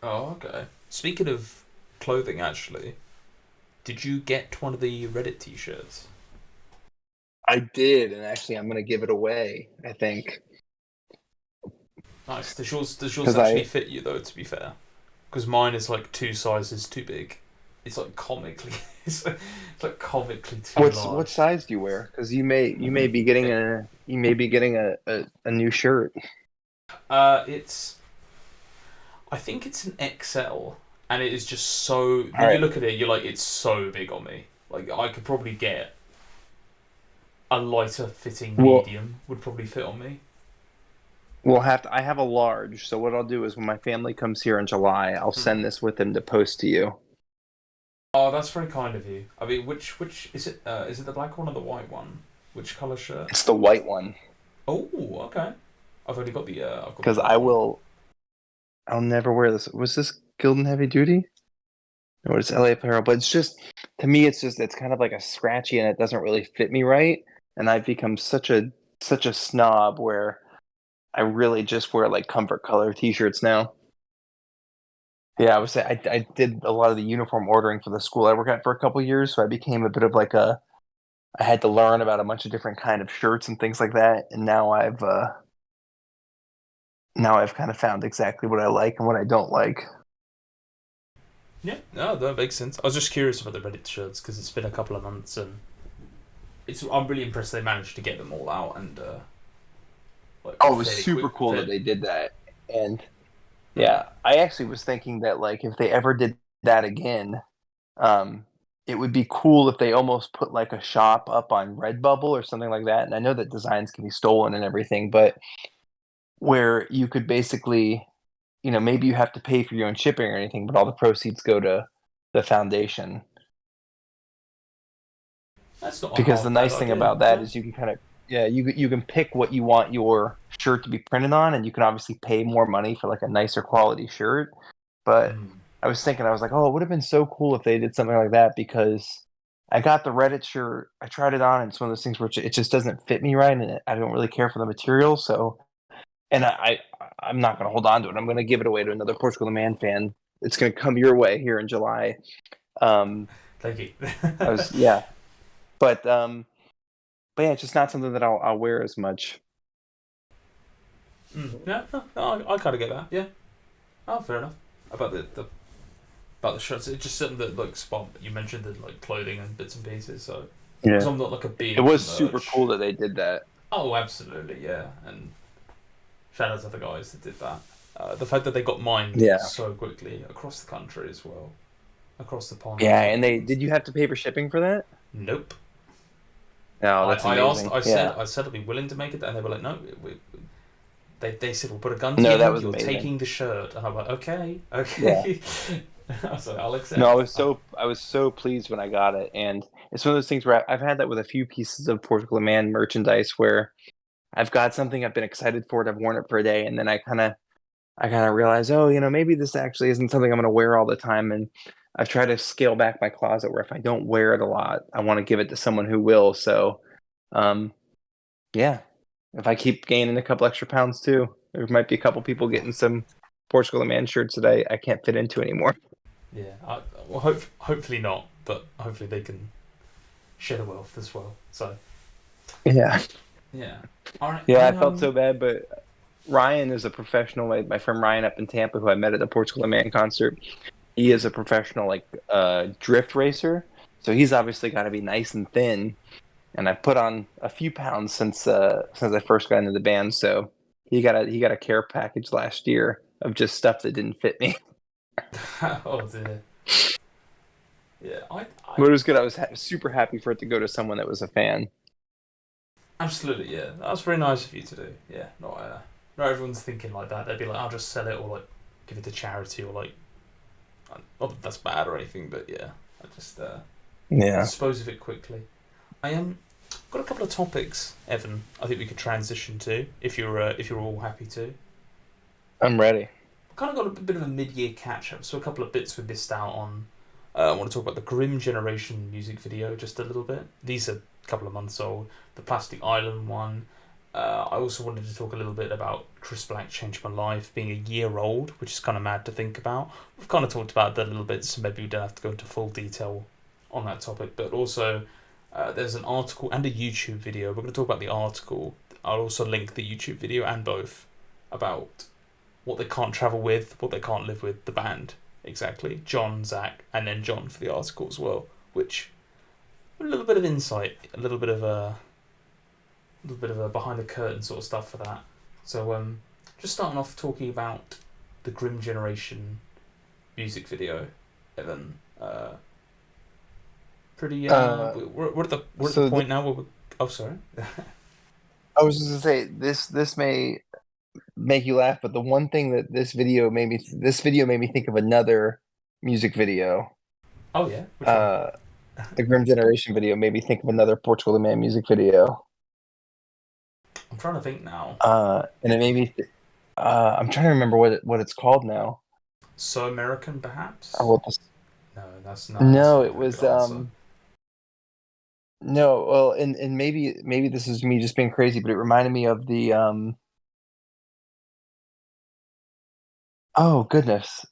Oh, okay. Speaking of clothing, actually, did you get one of the Reddit t-shirts? I did, and actually, I'm gonna give it away. I think Nice. Does yours because actually I fit you though? To be fair, because mine is like 2 sizes too big. It's like comically, it's like comically too what large. size do you wear? Because you may be getting a new shirt. It's I think it's an XL, and it is just so. All When you right, look at it, you're like, it's so big on me. Like I could probably get a lighter fitting well medium would probably fit on me. we'll have to. I have a large, so what I'll do is when my family comes here in July, I'll Hmm. send this with them to post to you. Oh, that's very kind of you. I mean, which is it? Is it the black one or the white one? Which color shirt? It's the white one Oh, okay. I've only got the I've got the because black one. I'll never wear this. Was this Gildan Heavy Duty? Or it's LA Apparel? But it's just, to me, it's kind of like a scratchy, and it doesn't really fit me right. And I've become such a snob where I really just wear like comfort color t-shirts now. Yeah, I would say I did a lot of the uniform ordering for the school I work at for a couple years, so I became a bit of like a I had to learn about a bunch of different kind of shirts and things like that, and now I've kind of found exactly what I like and what I don't like. Yeah, no, that makes sense. I was just curious about the Reddit shirts because it's been a couple of months and I'm really impressed they managed to get them all out and like Oh, it was fairly quick. super cool that Fair. they did that. And Hmm. yeah, I actually was thinking that like if they ever did that again, um, it would be cool if they almost put like a shop up on Redbubble or something like that. And I know that designs can be stolen and everything, but where you could basically, maybe you have to pay for your own shipping or anything, but all the proceeds go to the foundation. That's not a Because the half bad nice thing idea. about that Yeah. is you can kind of, yeah, you can pick what you want your shirt to be printed on, and you can obviously pay more money for like a nicer quality shirt. But Hmm. I was like, oh, it would have been so cool if they did something like that, because I got the Reddit shirt, I tried it on, and it's one of those things where it just doesn't fit me right, and I don't really care for the material. So, and I'm not going to hold on to it. I'm going to give it away to another Portugal the Man fan. It's going to come your way here in July. Um, Thank you. I was yeah, but but yeah, it's just not something that I'll wear as much. Yeah, no, I kind of get that. Yeah. Oh, fair enough. About the about the shirts, it's just something that like spot. You mentioned the like clothing and bits and pieces, so because Yeah, I'm not like a it big was super merch. cool that they did that. Oh, absolutely, yeah, and shout out to the guys that did that. The fact that they got mine Yeah, so quickly across the country as well, across the pond yeah, as and well. they did. You have to pay for shipping for that? Nope. No, I, that's I asked. amazing. Yeah, I said I'd be willing to make it, and they were like, no. They said we'll put a gun to no, your that head. was You're amazing. taking the shirt, and I'm like, okay, Yeah, okay. I was like, I'll no, accept. I was so pleased when I got it, and it's one of those things where I've had that with a few pieces of Portugal Man merchandise where I've got something, I've been excited for it, I've worn it for a day, and then I kind of realize, oh, maybe this actually isn't something I'm going to wear all the time. And I've tried to scale back my closet where if I don't wear it a lot, I want to give it to someone who will. So, um, yeah, if I keep gaining a couple extra pounds too, there might be a couple people getting some Portugal the Man shirts that I can't fit into anymore. Yeah. Well, hopefully not, but hopefully they can share the wealth as well. So Yeah. yeah. All right. Yeah, I felt so bad, but Ryan is a professional. My friend Ryan up in Tampa, who I met at the Portugal the Man concert, he is a professional like drift racer. So he's obviously got to be nice and thin, and I've put on a few pounds since I first got into the band. So he got a care package last year of just stuff that didn't fit me. Oh dear. Yeah, But it was good. I was super happy for it to go to someone that was a fan. absolutely, yeah. That was very nice of you to do. Yeah, not everyone's thinking like that. They'd be like, I'll just sell it or like give it to charity or like, not that that's bad or anything, but yeah, I just Yeah, dispose of it quickly. I got a couple of topics, Evan. I think we could transition to if you're all happy to. I'm ready. Kind of got a bit of a mid-year catch-up, so a couple of bits we missed out on. I want to talk about the Grim Generation music video just a little bit. These are a couple of months old. The Plastic Island one. I also wanted to talk a little bit about Chris Black Changed My Life being a year old, which is kind of mad to think about. We've kind of talked about that a little bit, so maybe we don't have to go into full detail on that topic. But also, there's an article and a YouTube video. We're going to talk about the article. I'll also link the YouTube video and both about what they can't travel with, what they can't live with, the band, exactly. John, Zach, and then John for the article as well, which a little bit of insight, a little bit of a behind the curtain sort of stuff for that. So just starting off talking about the Grim Generation music video, Evan. Pretty. We're at the point now where we're. Oh, sorry. I was just gonna say this may make you laugh, but the one thing that this video made me think of another music video. Oh yeah. Which one? The Grim Generation video made me think of another Portugal the Man music video. I'm trying to think now. And it made me. I'm trying to remember what it's called now. So American, perhaps. I wrote this. No, that's not. No, That's it not a was good answer. no. Well, and maybe this is me just being crazy, but it reminded me of the Oh goodness!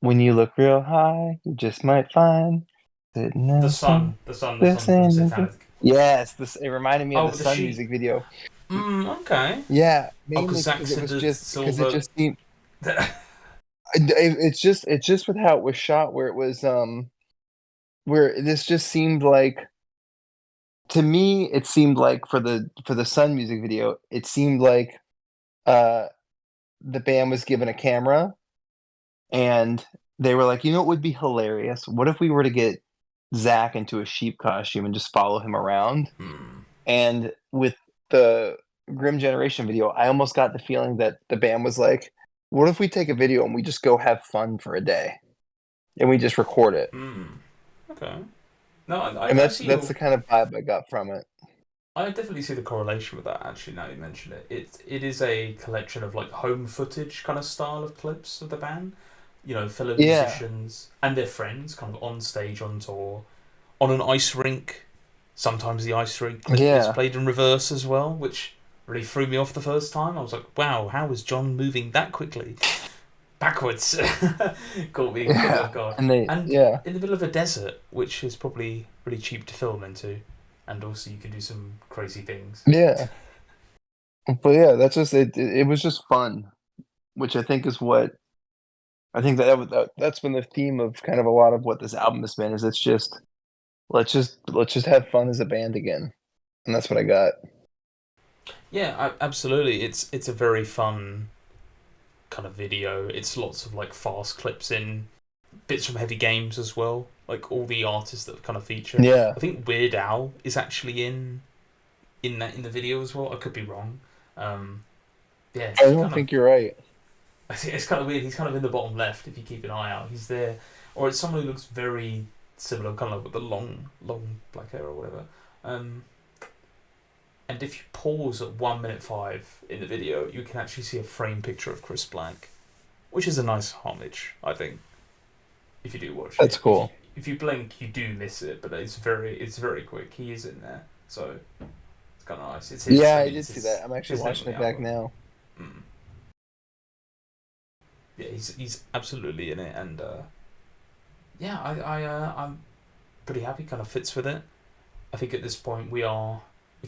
When you look real high, you just might find that The nothing. Sun, the Sun, the This Sun from ain't it. Satanic. Yes, this it reminded me of Oh, the the Sun sheep. music video. Okay. Yeah, Oh, because mainly Zach because it said was the just because it silver. just seemed it's just with how it was shot, where it was where this just seemed like, to me it seemed like for the Sun music video, it seemed like uh the band was given a camera and they were like, you know what would be hilarious? What if we were to get Zach into a sheep costume and just follow him around? Hmm. And with the Grim Generation video, I almost got the feeling that the band was like, what if we take a video and we just go have fun for a day and we just record it? Hmm. Okay. No, And I see that's your. the kind of vibe I got from it. I definitely see the correlation with that. Actually, now you mention it, it is a collection of like home footage kind of style of clips of the band. You know, fellow Yeah, musicians and their friends, kind of on stage, on tour, on an ice rink. Sometimes the ice rink clip is yeah, played in reverse as well, which really threw me off the first time. I was like, wow, how is John moving that quickly? Backwards. Caught me yeah. off guard. And they, And yeah, in the middle of a desert, which is probably really cheap to film into. And also you can do some crazy things. yeah. But yeah, that's just it. It was just fun, which I think is what I think that's been the theme of kind of a lot of what this album has been. Is it's just let's just have fun as a band again, and that's what I got. Yeah, absolutely. It's a very fun kind of video. It's lots of like fast clips in, bits from Heavy Games as well. Like all the artists that kind of feature. Yeah, I think Weird Al is actually in the video as well. I could be wrong. Um, yeah, I it's don't kind of think you're right. it's kind of weird. He's kind of in the bottom left if you keep an eye out. He's there, or it's someone who looks very similar, kind of like with the long black hair or whatever. Um, and if you pause at 1:05 in the video, you can actually see a frame picture of Chris Black, which is a nice homage, I think. If you do watch That's it, cool. if you blink, you do miss it, but it's very quick. He is in there, so it's kind of nice. It's his. Yeah, I I mean, did it's see that. I'm it's actually his name on watching the it back album. now. Mm. Yeah, he's absolutely in it, and yeah, I'm pretty happy. Kind of fits with it. I think at this point we've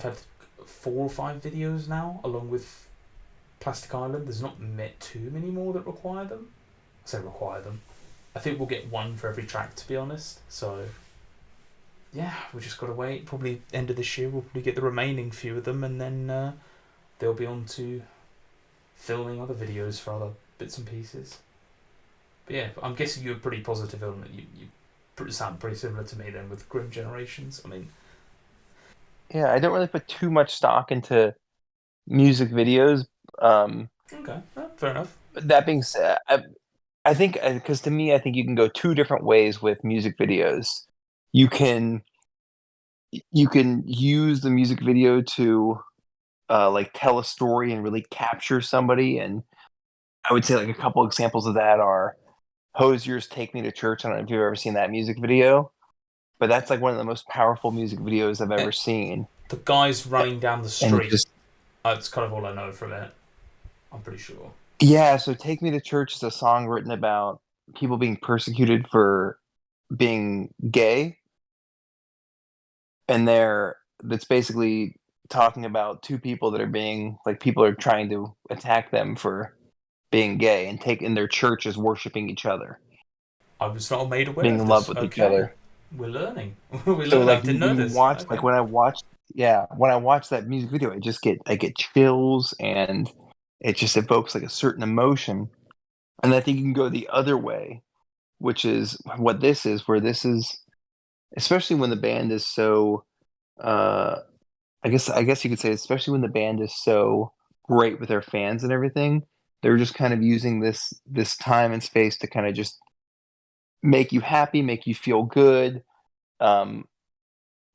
had 4 or 5 videos now, along with Plastic Island. There's not met too many more that require them. I say require them. I think we'll get one for every track, to be honest. So yeah, we just gotta wait. Probably end of this year, we'll probably get the remaining few of them, and then they'll be on to filming other videos for other bits and pieces. But yeah, I'm guessing you were pretty positive on it. You sound pretty similar to me then with Grim Generations. I mean, Yeah, I don't really put too much stock into music videos. okay, fair enough. That being said, I think because to me, I think you can go two different ways with music videos. You can you can use the music video to like tell a story and really capture somebody. And I would say like a couple examples of that are Hosier's "Take Me to Church." I don't know if you've ever seen that music video, but that's like one of the most powerful music videos I've ever seen. The guys running down the And it street. just That's kind of all I know from it. I'm pretty sure. yeah, so "Take Me to Church" is a song written about people being persecuted for being gay, and that's basically talking about two people that are being like people are trying to attack them for being gay and taking their church as worshiping each other, I was not made aware being of in love this. with each Okay, other. we're learning. We're So learning. I like didn't know when you this. watch Okay. when I watch that music video, I get chills and it just evokes like a certain emotion. And I think you can go the other way, which is what this is, where this is especially when the band is so uh I guess you could say especially when the band is so great with their fans and everything, they're just kind of using this time and space to kind of just make you happy, make you feel good. Um,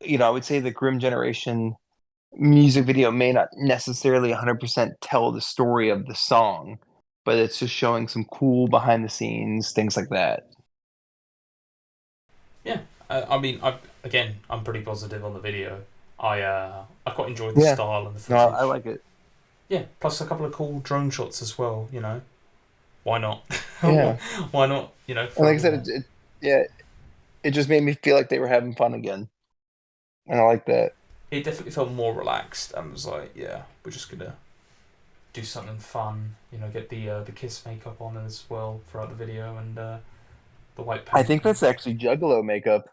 I would say the Grim Generation music video may not necessarily 100% tell the story of the song, but it's just showing some cool behind the scenes things like that. Yeah, I mean, I'm pretty positive on the video. I quite enjoyed the Yeah, style and the no, I footage. like it. Yeah, plus a couple of cool drone shots as well. Why not? Yeah, Why not? and Throw like I them in said, there. yeah, it just made me feel like they were having fun again, and I like that. It definitely felt more relaxed and was like, yeah, we're just gonna do something fun. Get the kiss makeup on as well throughout the video and the white I paint. think that's actually Juggalo makeup.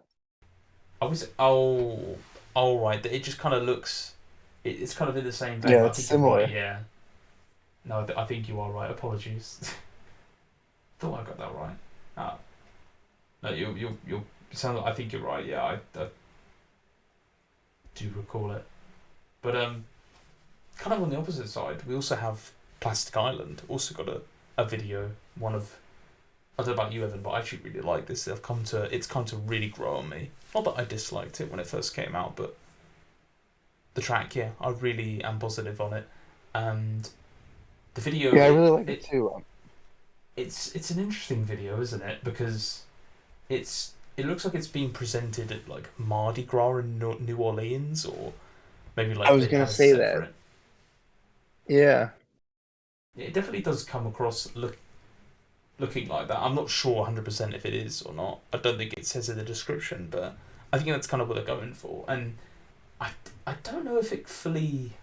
I was oh right. It just kind of looks. It's kind of in the same vein. Yeah, But I it's think you're right. similar. Yeah. No, I think you are right. Apologies. Thought I got that right. Ah, no, you sound. I think you're right. Yeah, I do recall it. But kind of on the opposite side, we also have Plastic Island. Also got a video. One of I don't know about you, Evan, but I actually really like this. It's come to really grow on me. Not that I disliked it when it first came out, but the track, yeah, I really am positive on it. And the video, Yeah, I really like it too. it's an interesting video, isn't it? Because it looks like it's being presented at like Mardi Gras in New Orleans, or maybe I like was it gonna has say that. separate. Yeah, It definitely does come across looking like that. I'm not sure 100% if it is or not. I don't think it says in the description, but I think that's kind of what they're going for. And I, I don't know if it fully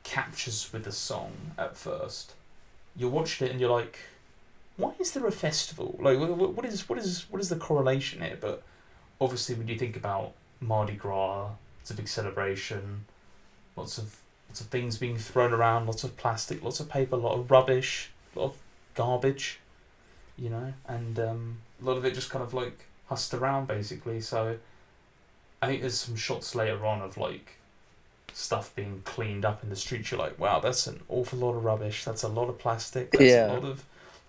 captures with the song at first. You watched it and you're like, why is there a festival? Like, what is the correlation here? But obviously, when you think about Mardi Gras, it's a big celebration. Lots of things being thrown around. Lots of plastic. Lots of paper. A lot of rubbish. A lot of garbage. And a lot of it just kind of like hussed around basically. So I think there's some shots later on of like stuff being cleaned up in the streets. You're like, wow, that's an awful lot of rubbish. That's a lot of plastic. That's yeah,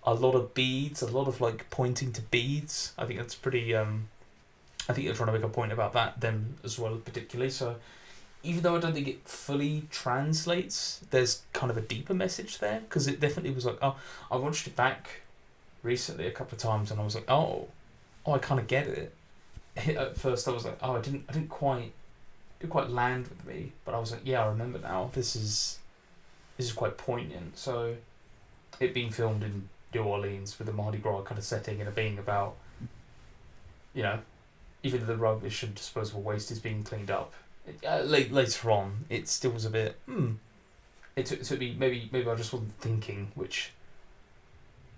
a lot of beads. A lot of like pointing to beads. I think that's pretty. I think they're trying to make a point about that them as well, particularly. So even though I don't think it fully translates, there's kind of a deeper message there because it definitely was like, oh, I watched it back recently a couple of times and I was like, oh, I kind of get it. At first, I was like, oh, I didn't quite land with me, but I was like, yeah, I remember now. This is quite poignant. So, it being filmed in New Orleans with the Mardi Gras kind of setting and it being about, you know, even though the rubbish and disposable waste is being cleaned up, later on, it still was a bit. It took me maybe I just wasn't thinking, which,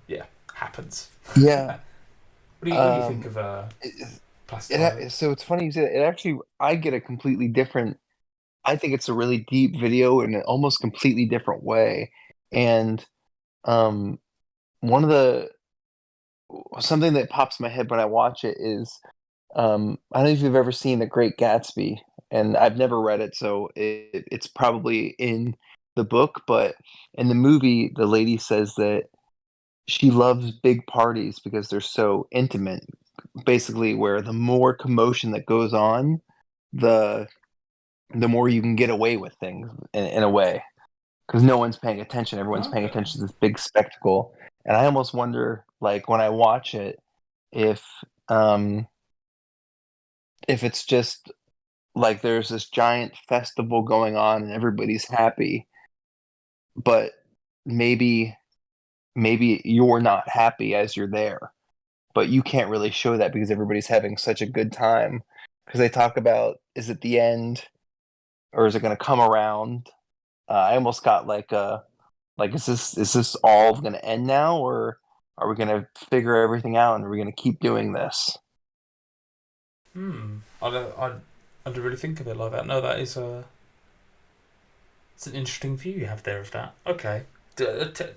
yeah, happens. yeah. What do you think Um, of it, Plastic Island? so it's funny you say that. It actually, I get a completely different. I think it's a really deep video in an almost completely different way. And um, one of the something that pops in my head when I watch it is I don't know if you've ever seen The Great Gatsby, and I've never read it, so it's probably in the book. But in the movie, the lady says that she loves big parties because they're so intimate. Basically, where the more commotion that goes on, the the more you can get away with things in a way, because no one's paying attention. Everyone's paying Okay. attention to this big spectacle, and I almost wonder, like when I watch it, if um if it's just like there's this giant festival going on and everybody's happy, but maybe you're not happy as you're there, but you can't really show that because everybody's having such a good time. Because they talk about, is it the end or is it going to come around? I almost got like a like is this all going to end now, or are we going to figure everything out and are we going to keep doing this? I don't really think of it like that. No, that is a it's an interesting view you have there of that. Okay.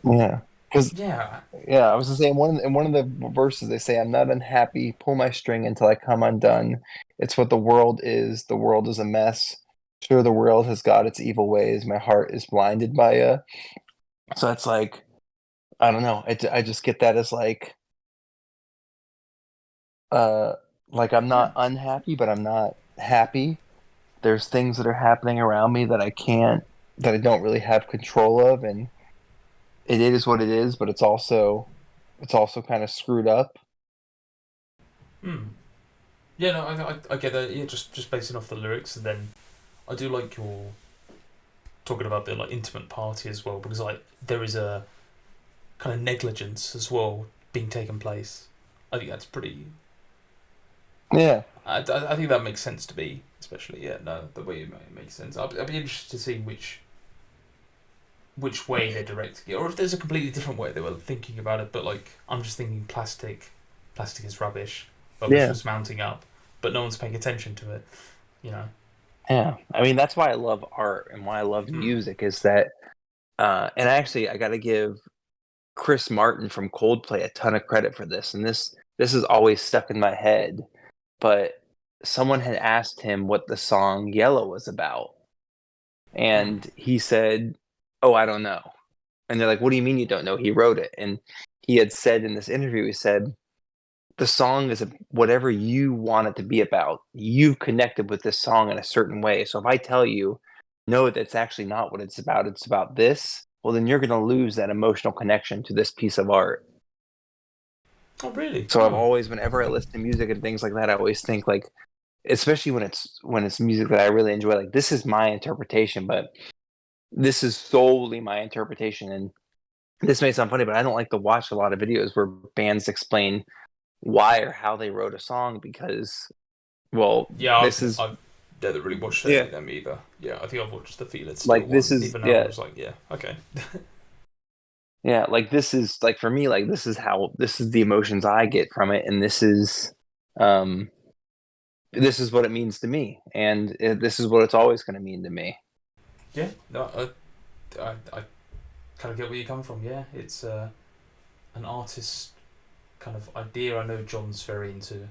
Yeah, because Yeah. yeah, I was gonna say in one of the verses they say, "I'm not unhappy. Pull my string until I come undone. It's what the world is. The world is a mess. Sure, the world has got its evil ways. My heart is blinded by ya." So it's like I don't know. I just get that as uh like I'm Yeah. not unhappy, but I'm not happy. There's things that are happening around me that I don't really have control of, and it is what it is. But it's also kind of screwed up. Hmm. Yeah, no, I get that. Yeah, just basing off the lyrics, and then I do like your talking about the like intimate party as well, because like there is a kind of negligence as well being taken place. I think that's pretty. Yeah. I think that makes sense to me, especially yeah. No, the way it makes sense. I'd be interested to see which way they're directing it, or if there's a completely different way they were thinking about it. But like, I'm just thinking plastic is rubbish. Rubbish Yeah. was mounting up, but no one's paying attention to it. You know. Yeah, I mean that's why I love art and why I love Hmm. music is that and actually I got to give Chris Martin from Coldplay a ton of credit for this, and this is always stuck in my head, but someone had asked him what the song Yellow was about, Hmm. and he said, "Oh, I don't know." And they're like, "What do you mean you don't know? He wrote it." And he had said in this interview, he said, "The song is whatever you want it to be about. You've connected with this song in a certain way. So if I tell you, no, that's actually not what it's about this, well, then you're going to lose that emotional connection to this piece of art." Oh really? So I've Oh. always, whenever I listen to music and things like that, I always think like, especially when it's music that I really enjoy, like this is my interpretation, but this is solely my interpretation. And this may sound funny, but I don't like to watch a lot of videos where bands explain why or how they wrote a song because well Yeah, this is I've never really watched any yeah of them either. Yeah, I think I've watched the Feel It Still like this one. is Even though I yeah was like, yeah, okay. yeah like this is like for me like this is the emotions I get from it, and um this is what it means to me, and this is what it's always going to mean to me. Yeah, no, I kind of get where you're coming from. Yeah, it's an artist kind of idea. I know John's very into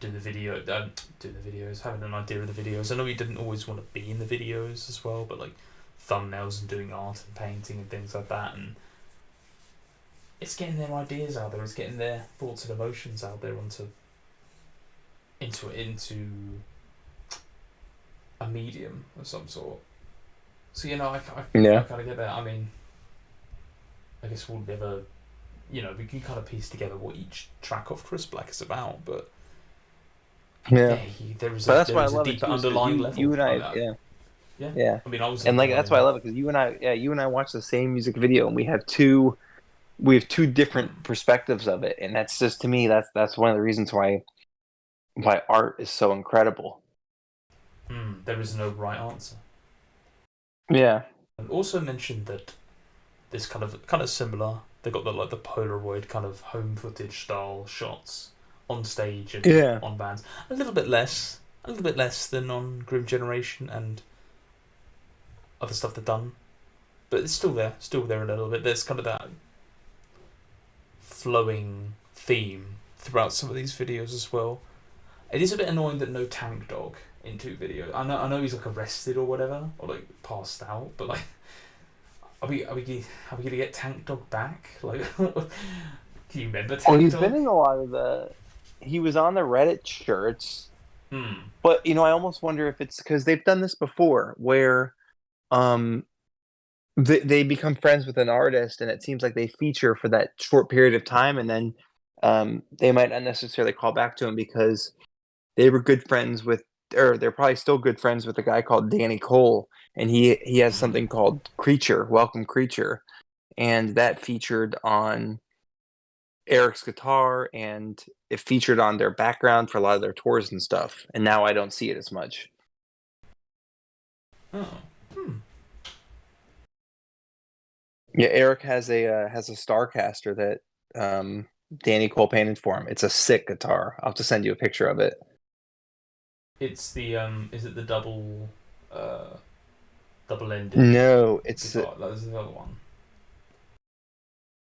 do the videos, having an idea of the videos. I know he didn't always want to be in the videos as well, but like thumbnails and doing art and painting and things like that, and it's getting their ideas out there. It's getting their thoughts and emotions out there into a medium of some sort. So I Yeah, kind of get that. I mean, I guess we'll never, we can kind of piece together what each track of Chris Black is about, but yeah, yeah, but that's there why I is a love it deeper too, is because underlying you level and like I that. yeah Yeah, yeah I mean, I was and like looking at that's why I him. love it because you and I watch the same music video and we have two different perspectives of it, and that's just to me that's one of the reasons why art is so incredible. There is no right answer. Yeah. And also mentioned that this kind of similar. They got the like the Polaroid kind of home footage style shots on stage and Yeah. on bands. A little bit less than on Grim Generation and other stuff they've done, but it's still there a little bit. There's kind of that flowing theme throughout some of these videos as well. It is a bit annoying that no Tank Dog in 2 videos. I know he's like arrested or whatever, or like passed out, but like, are we gonna get Tank Dog back? Like, can you remember Tank Dog? Well, he's been in a lot of the. He was on the Reddit shirts, but I almost wonder if it's because they've done this before, where, they become friends with an artist, and it seems like they feature for that short period of time, and then, they might not necessarily call back to him because they were good friends with, or they're probably still good friends with a guy called Danny Cole, and he has something called Creature, Welcome Creature, and that featured on Eric's guitar, and it featured on their background for a lot of their tours and stuff. And now I don't see it as much. Oh. Yeah, Eric has a Starcaster that Danny Cole painted for him. It's a sick guitar. I'll have to send you a picture of it. It's the is it the double ended? No, it's guitar? There's another one.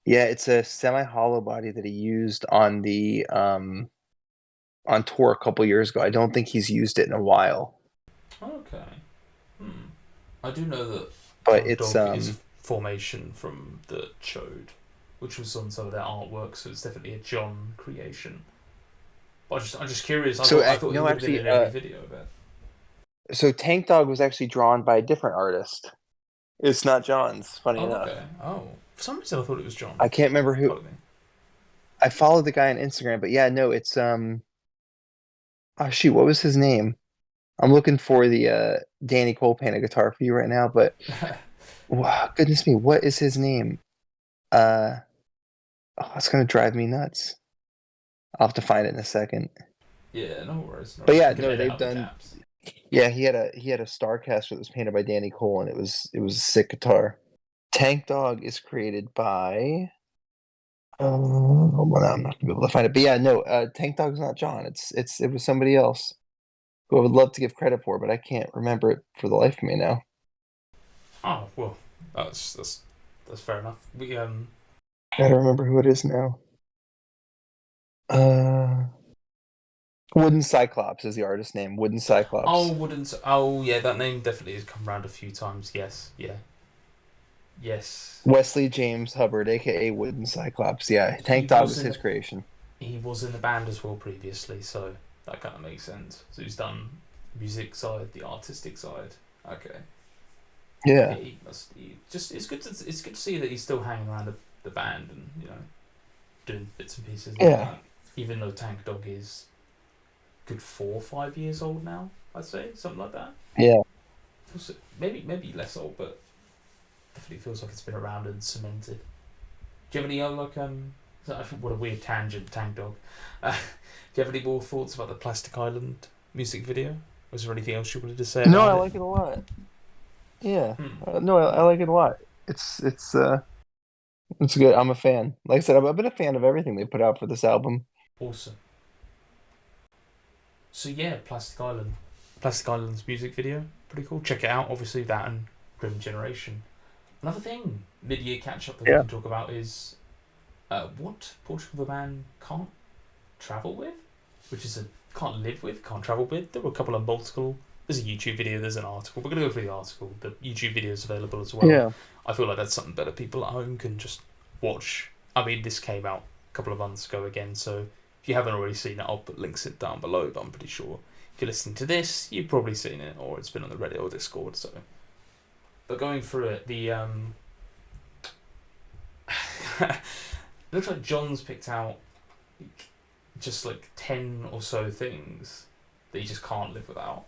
Yeah, it's a semi-hollow body that he used on the on tour a couple years ago. I don't think he's used it in a while. Okay. I do know that. But it's Dog is Formation from the Chode, which was on some of their artwork, so it's definitely a John creation. But I'm just curious. I thought it would have been in every video of it. So Tank Dog was actually drawn by a different artist. It's not John's, funny enough. Okay. Oh, for some reason I thought it was John. I can't remember who. I followed the guy on Instagram, but yeah, no, it's oh shoot, what was his name? I'm looking for the Danny Cole painted guitar for you right now, but wow, goodness me, what is his name? It's gonna drive me nuts. I'll have to find it in a second. Yeah, no worries. But yeah, no, they've done. Yeah, he had a Starcaster that was painted by Danny Cole, and it was a sick guitar. Tank Dog is created by. Hold on, I'm not gonna be able to find it. But yeah, no, Tank Dog's not John. It was somebody else who I would love to give credit for, but I can't remember it for the life of me now. Oh well, that's fair enough. We Gotta remember who it is now. Wooden Cyclops is the artist name. Wooden Cyclops. Oh, yeah, that name definitely has come around a few times. Yes, yeah. Yes. Wesley James Hubbard, aka Wooden Cyclops. Yeah, Tank Dog was his creation. He was in the band as well previously, so that kind of makes sense. So he's done music side, the artistic side. Okay. Yeah. It's good to see that he's still hanging around the band and doing bits and pieces. Yeah. Like that. Even though Tank Dog is good 4 or 5 years old now, I'd say something like that. Yeah. Maybe less old, but definitely feels like it's been around and cemented. Do you have any what a weird tangent, Tank Dog. Do you have any more thoughts about the Plastic Island music video? Was there anything else you wanted to say? No, I like it a lot. Yeah. No, I like it a lot. It's good. I'm a fan. Like I said, I've been a fan of everything they put out for this album. Awesome. So yeah, Plastic Island's music video, pretty cool. Check it out. Obviously that and Grim Generation. Another thing, mid-year catch-up that we can talk about is what Portugal the Man can't travel with, which is can't live with, can't travel with. There were a couple of multiple. There's a YouTube video, there's an article. We're going to go through the article. The YouTube video is available as well. Yeah. I feel like that's something better people at home can just watch. I mean, this came out a couple of months ago again, so if you haven't already seen it, I'll put links it down below, but I'm pretty sure if you're listening to this, you've probably seen it, or it's been on the Reddit or Discord, so... But going through it, the looks like John's picked out just like 10 or so things that you just can't live without.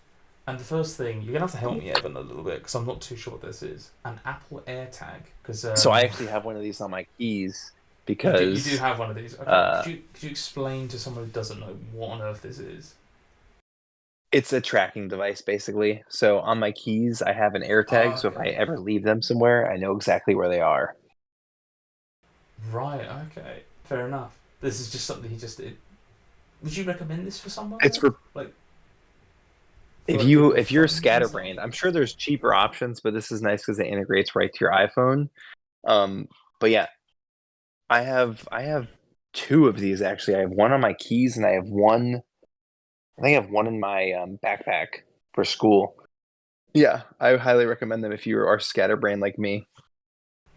And the first thing, you're gonna have to help me, Evan, a little bit because I'm not too sure what this is. An Apple AirTag, because so I actually have one of these on my keys because you do have one of these. Okay. Could you explain to someone who doesn't know what on earth this is? It's a tracking device, basically. So on my keys, I have an AirTag, so if I ever leave them somewhere, I know exactly where they are. Right, okay. Fair enough. This is just something he just did. Would you recommend this for someone? It's for... If you're scatterbrained, I'm sure there's cheaper options, but this is nice because it integrates right to your iPhone. But yeah, I have two of these actually. I have one on my keys, and I have one. I think I have one in my backpack for school. Yeah, I highly recommend them if you are scatterbrained like me.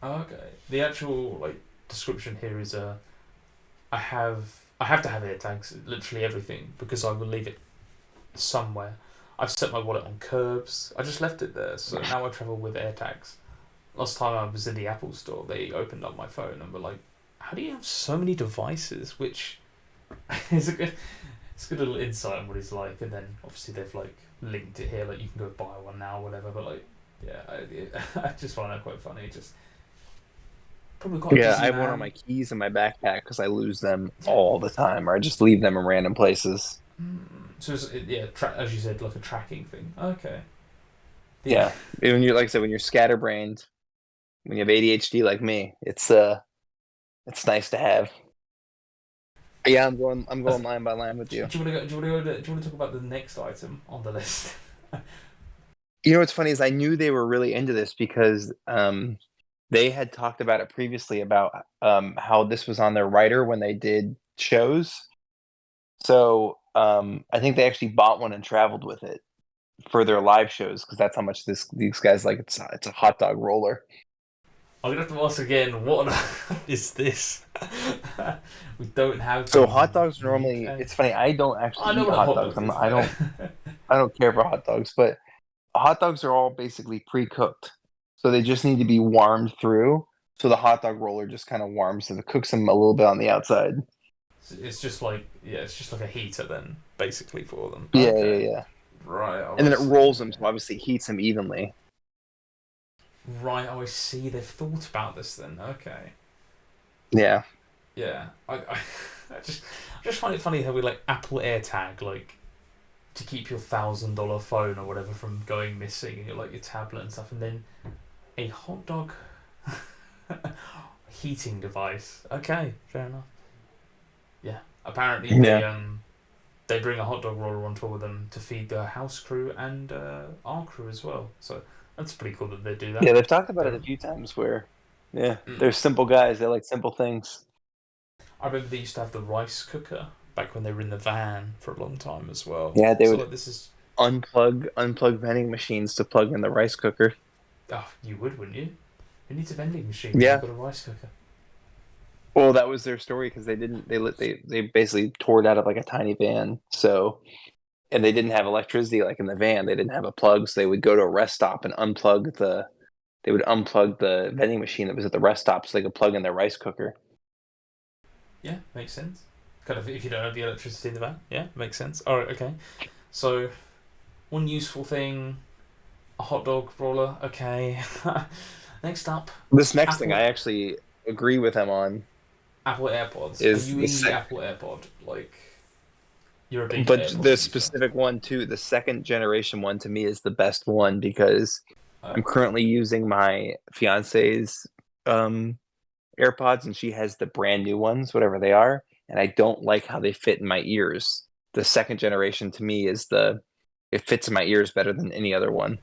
Okay. The actual like description here is I have to have AirTags, literally everything, because I will leave it somewhere. I've set my wallet on curbs. I just left it there, so now I travel with AirTags. Last time I was in the Apple store, they opened up my phone and were like, "How do you have so many devices?" Which is it's a good little insight on what it's like. And then obviously they've like linked it here, like you can go buy one now, or whatever. But like, yeah, I just find that quite funny. Just probably quite a Yeah, busy I have one man. on my keys in my backpack because I lose them all the time, or I just leave them in random places. So yeah, as you said, like a tracking thing. Okay. Yeah, when you're like I said, when you're scatterbrained, when you have ADHD like me, it's nice to have. Yeah, I'm As- going line by line with do you. you want to go? Do you want to talk about the next item on the list? You know what's funny is I knew they were really into this because they had talked about it previously about how this was on their writer when they did shows. So I think they actually bought one and traveled with it for their live shows because that's how much these guys like. It's a hot dog roller. I'm gonna have to ask again. What is this? We don't have So these hot in dogs the normally, UK. it's funny. I don't I actually know eat what a hot hot dogs. dog is, I but don't care for hot dogs, but hot dogs are all basically pre-cooked, so they just need to be warmed through. So the hot dog roller just kind of warms and it cooks them a little bit on the outside. it's just like it's just like a heater then, basically for them. Yeah, yeah, Okay, yeah. right. Oh, And I then it see. rolls them, Yeah. so obviously heats them evenly. Right. Oh, I see. They've thought about this then. Okay. Yeah, Yeah. I just find it funny how we like Apple AirTag like to keep your $1,000 phone or whatever from going missing and your like your tablet and stuff, and then a hot dog heating device. Okay, fair enough. Yeah. Apparently yeah, they bring a hot dog roller on tour with them to feed the house crew and our crew as well. So that's pretty cool that they do that. yeah. They've talked about it They're, a few times where, yeah, mm. they're simple guys. They like simple things. I remember they used to have the rice cooker back when they were in the van for a long time as well. Yeah, they So would like this is unplug vending machines to plug in the rice cooker. you would, wouldn't you? Who needs a vending machine when you've Yeah. got a rice cooker? Well, that was their story because they didn't they basically tore it out of like a tiny van. So and they didn't have electricity like in the van. They didn't have a plug, so they would go to a rest stop and unplug the vending machine that was at the rest stop so they could plug in their rice cooker. Yeah, makes sense. Kind of if you don't have the electricity in the van. Yeah, makes sense. Alright, okay. So one useful thing, a hot dog roller, okay. Next up, This next thing Apple I actually agree with them on Apple AirPods. Are is you in the Apple AirPod? Like, you're a big but AirPod the user. specific one too, the second generation one to me is the best one because I'm Okay. currently using my fiance's um, AirPods and she has the brand new ones, whatever they are, and I don't like how they fit in my ears. The second generation to me is it fits in my ears better than any other one.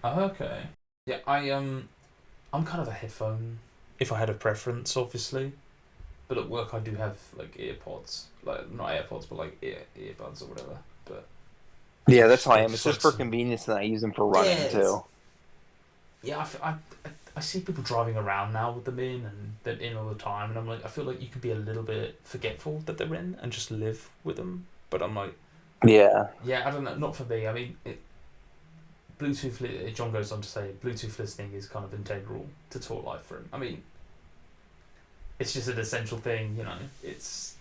Okay. Yeah, I'm kind of a headphone. If I had a preference, obviously, but at work I do have like earpods, like not AirPods, but like earbuds or whatever. But Yeah, that's how I they're am. It's just just like for some. convenience and I use them for Yeah, running too. yeah. I see people driving around now with them in and they're in all the time, and I'm like, I feel like you could be a little bit forgetful that they're in and just live with them. But I'm like, Yeah. yeah, I don't know, not for me. I mean, John goes on to say Bluetooth listening is kind of integral to talk life for him. I mean, it's just an essential thing, you know. It's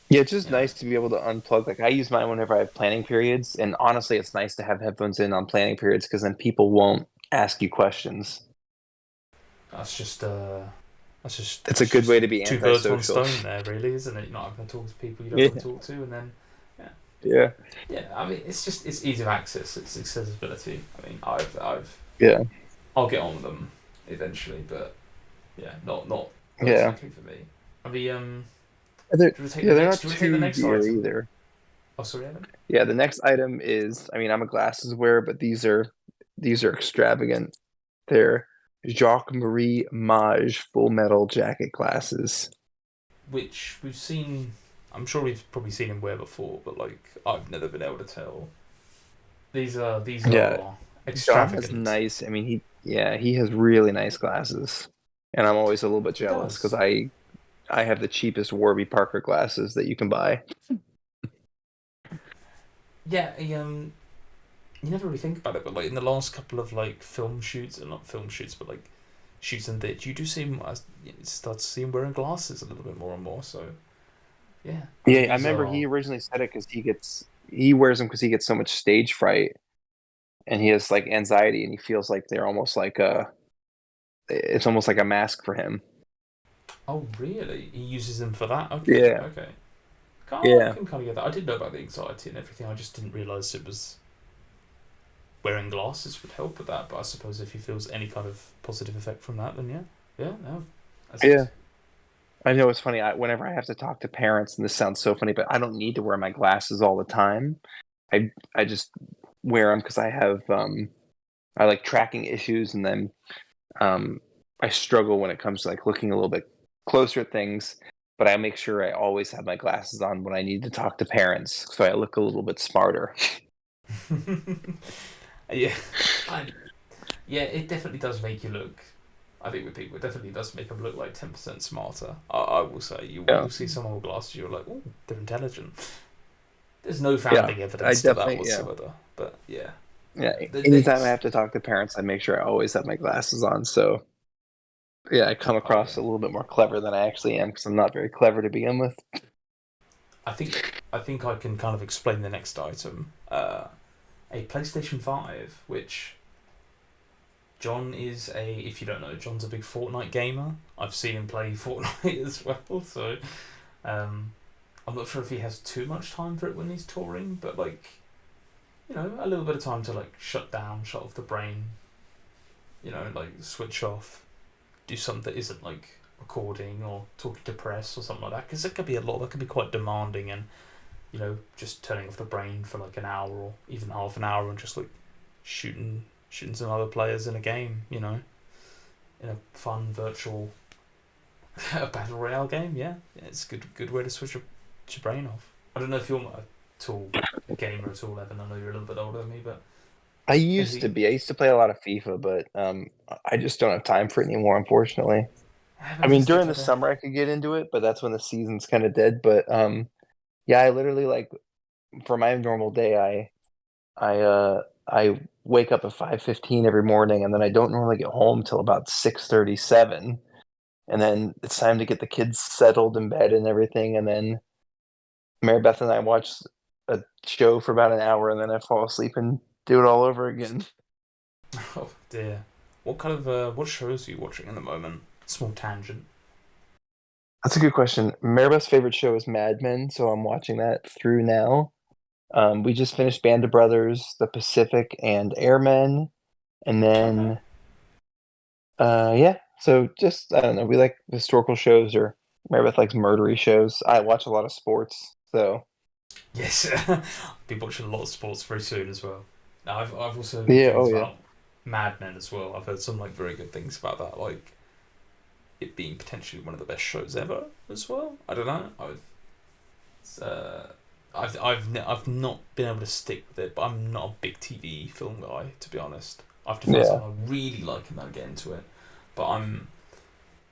Yeah, it's just you know, nice to be able to unplug. Like I use mine whenever I have planning periods, and honestly, it's nice to have headphones in on planning periods because then people won't ask you questions. that's just uh, It's a that's good way just to be two birds, one antisocial. stone there, really, isn't it? You're not having to talk to people you don't Yeah, want to talk to, and then yeah, yeah, yeah. I mean, it's ease of access, it's accessibility. I mean, yeah, I'll get on with them eventually, but yeah, not yeah. personally for me. I mean, They're, do we take yeah, the they're next? not Do we take the too next dear item? either. Oh, sorry, Evan. Yeah, the next item is, I mean, I'm a glasses wearer, but these are extravagant. They're Jacques Marie Mage full metal jacket glasses. which we've seen. I'm sure we've probably seen him wear before, but like I've never been able to tell. These Yeah, are John has extravagant. nice. I mean, he has really nice glasses, and I'm always a little bit He jealous because does. I have the cheapest Warby Parker glasses that you can buy. Yeah, you never really think about it, but like in the last couple of like film shoots, and not film shoots, but like shoots and that you do see him. You start to see him wearing glasses a little bit more and more. So yeah, I Yeah, think I these remember are. he originally said it because he wears them because he gets so much stage fright and he has like anxiety and he feels like they're almost like a it's almost like a mask for him. Oh really? He uses them for that. Okay, Yeah, okay. I yeah, can kind of get that. I did know about the anxiety and everything. I just didn't realize it was wearing glasses would help with that. But I suppose if he feels any kind of positive effect from that, then yeah, no, yeah. that's I know it's funny. Whenever I have to talk to parents, and this sounds so funny, but I don't need to wear my glasses all the time. I just wear them because I like tracking issues, and then um, I struggle when it comes to like looking a little bit closer at things. But I make sure I always have my glasses on when I need to talk to parents, so I look a little bit smarter. yeah. I, yeah, it definitely does make you look. I think with people, it definitely does make them look like 10% smarter. I will say Yeah, you'll see someone with glasses, you're like, oh, they're intelligent. There's no yeah. founding I evidence to that definitely, yeah, whatsoever, but yeah, yeah. Anytime I it's have to talk to parents, I make sure I always have my glasses on. So yeah, I come oh across yeah. a little bit more clever than I actually am because I'm not very clever to begin with. I think I can kind of explain the next item. A PlayStation 5, which John is a. If you don't know, John's a big Fortnite gamer. I've seen him play Fortnite as well, so um, I'm not sure if he has too much time for it when he's touring, but like a little bit of time to like shut down, shut off the brain, like switch off, do something that isn't like recording or talking to press or something like that, because it could be a lot. That could be quite demanding, and just turning off the brain for like an hour or even half an hour and just like shooting some other players in a game, in a fun virtual battle royale game. Yeah, it's a good way to switch your brain off. I don't know if you're at all a gamer at all, Evan. I know you're a little bit older than me, but I is used to he? be. I used to play a lot of FIFA, but I just don't have time for it anymore, unfortunately. I haven't I ever mean, stick during to the the. summer I could get into it, but that's when the season's kind of dead. But yeah, I literally like for my normal day, I wake up at 5:15 every morning, and then I don't normally get home till about 6:37, and then it's time to get the kids settled in bed and everything, and then Mary Beth and I watch a show for about an hour, and then I fall asleep and do it all over again. Oh dear. What shows are you watching at the moment? Small tangent. That's a good question. Maribeth's favorite show is Mad Men, so I'm watching that through now. We just finished Band of Brothers, The Pacific, and Airmen, and Okay. then yeah. So just I don't know. We like historical shows, or Maribeth likes murdery shows. I watch a lot of sports, so Yes, I'll be watching a lot of sports very soon as well. Now, I've also heard yeah. things Oh yeah. about Mad Men as well. I've heard some like very good things about that, like it being potentially one of the best shows ever as well. I don't know. Uh, I've not been able to stick with it, but I'm not a big TV film guy, to be honest. I have to find Yeah. something I really like and then get into it. But I'm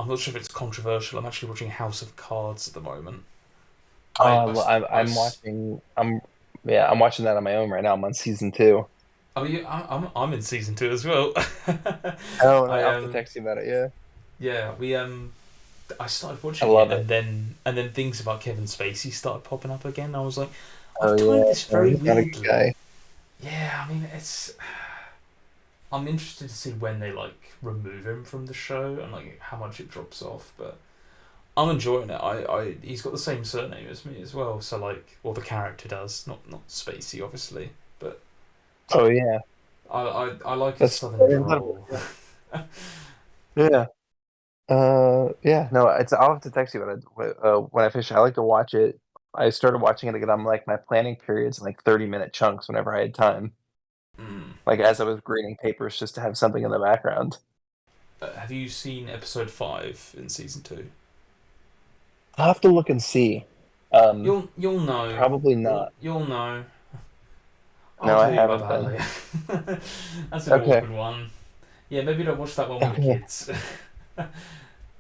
not sure if it's controversial. I'm actually watching House of Cards at the moment. Oh, I'm I watching. I'm watching that on my own right now. I'm on season two. Oh yeah, I'm in season 2 as well. Oh, no, I I'll have to text you about it. Yeah, yeah, we I started I watching it, love it. and then things about Kevin Spacey started popping up again. I was like, Oh I've timed yeah, this no, very he's not a good weirdly. guy. Yeah, I mean it's. I'm interested to see when they like remove him from the show and like how much it drops off, but I'm enjoying it. He's got the same surname as me as well, so like, or the character does, not Spacey obviously, but Oh yeah, I like his that's southern very incredible. drawl. Yeah. Yeah. Yeah. No, I'll have to text you when I finish. I like to watch it. I started watching it again. I'm like my planning periods in like 30-minute chunks whenever I had time. Mm. Like as I was grading papers, just to have something in the background. Have you seen episode 5 in season 2? I'll have to look and see. You'll know. Probably You'll not. you'll know. I'll No, I tell you about haven't that been. later. That's an Okay. awkward one. Yeah, maybe don't watch that one with the Okay. kids.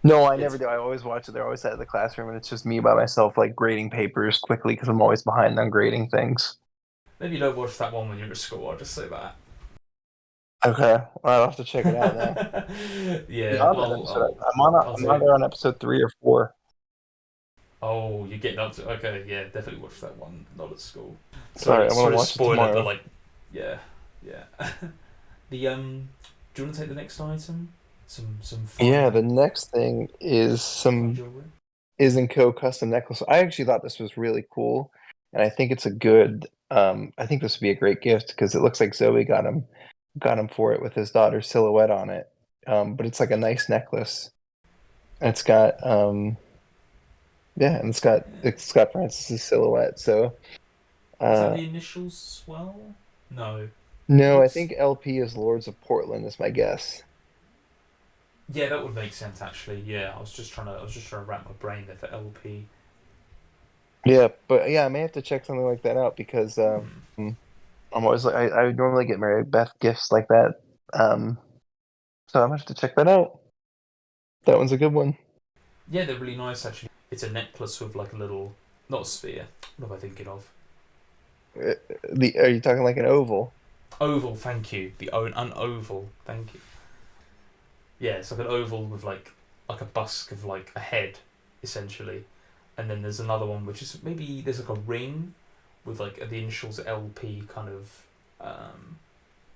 No, I never It's do. I always watch it. They're always at the classroom, and it's just me by myself, like grading papers quickly because I'm always behind on grading things. maybe don't watch that one when you're at school. I'll just say that. Okay, well, I'll have to check it out now. Yeah, Beyond that episode, I'll I'm say. on there on episode 3 or 4. Oh, you're getting up to. Okay, yeah, definitely watch that one. Not at school. All Sorry, right, I'm gonna sorry to watch it spoil it, but tomorrow. like, yeah, yeah. The Do you want to take the next item? Some Yeah, the fine next thing is fine some jewelry. Isenko custom necklace. I actually thought this was really cool, and I think it's a good. I think this would be a great gift because it looks like Zoe got him for it with his daughter's silhouette on it. But it's like a nice necklace. And it's got yeah, and it's got Francis's silhouette. So Is that uh, the initials as well? No. It no, I looks. think LP is Lords of Portland is my guess. Yeah, that would make sense actually. Yeah, I was just trying to wrap my brain there for LP. Yeah, but yeah, I may have to check something like that out because Hmm. I'm always like I normally get Mary Beth gifts like that. Um, so I'm gonna have to check that out. That one's a good one. Yeah, they're really nice actually. It's a necklace with like a little, not a sphere. What am I thinking of? Uh, are you talking like an oval? Oval. Thank you. An oval. Thank you. Yeah, it's like an oval with like a busk of like a head, essentially, and then there's another one which is maybe there's like a ring with like the initials LP kind of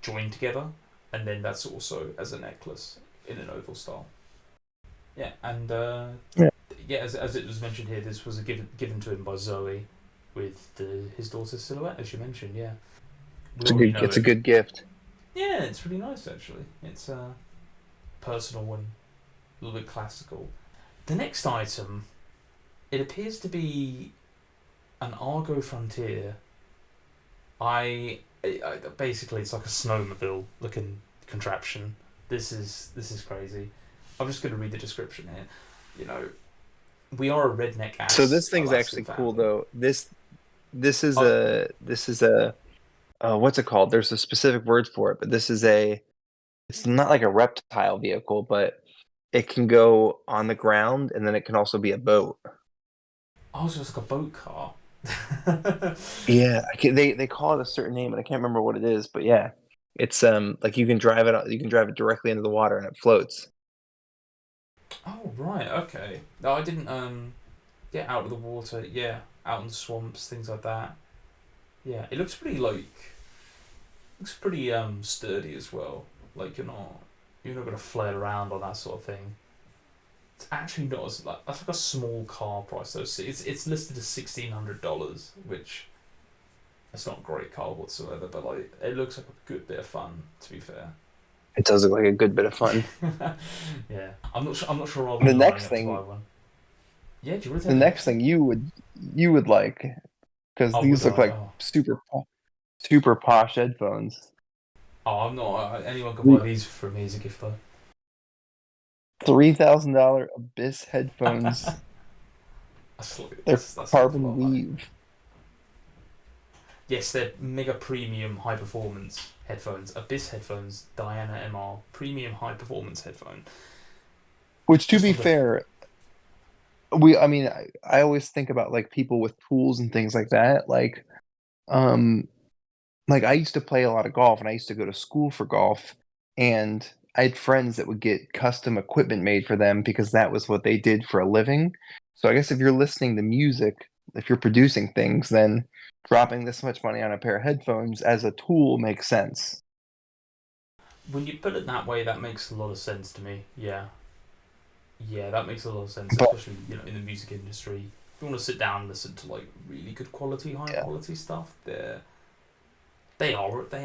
joined together, and then that's also as a necklace in an oval style. Yeah, and Yeah, yeah, as it was mentioned here, this was given to him by Zoe with his daughter's silhouette, as you mentioned. Yeah, we already know it's a it. good gift. Yeah, it's really nice actually. It's personal and a little bit classical. The next item, it appears to be an Argo Frontier. Basically it's like a snowmobile looking contraption. This is crazy. I'm just going to read the description here. You know, we are a redneck So ass this thing's Alaskan actually cool family. though. Oh, This is a what's it called? There's a specific word for it, but it's not like a reptile vehicle, but it can go on the ground and then it can also be a boat. I was just like a boat car. Yeah, they call it a certain name and I can't remember what it is, but yeah, it's like you can drive it directly into the water and it floats. Oh right, okay. No, I didn't. Yeah, out of the water. Yeah, out in the swamps, things like that. Yeah, it looks pretty sturdy as well. Like you're not gonna flail around on that sort of thing. It's actually not as like that's like a small car price. So it's listed as $1,600, which it's not a great car whatsoever. But like it looks like a good bit of fun. To be fair. It does look like a good bit of fun. Yeah, I'm not sure. I'm not sure I'll be The lining next up to buy thing, one. Yeah, do you want to the take the next next one? thing you would like because Oh, would these I? look like Oh, super posh headphones. oh, I'm not. Anyone can buy these for me as a gift though. $3,000 Abyss headphones. They're That's an awful lot carbon of money. weave. Yes, they're mega premium high performance headphones. Abyss headphones, Diana MR premium high performance headphone. Which, to Just be on the fair, I mean, I always think about like people with tools and things like that. Um, like I used to play a lot of golf and I used to go to school for golf and I had friends that would get custom equipment made for them because that was what they did for a living. So I guess if you're listening to music, if you're producing things, then dropping this much money on a pair of headphones as a tool makes sense. when you put it that way, that makes a lot of sense to me. Yeah, yeah, that makes a lot of sense, But especially in the music industry. If you want to sit down and listen to like really good quality, high yeah, quality stuff, they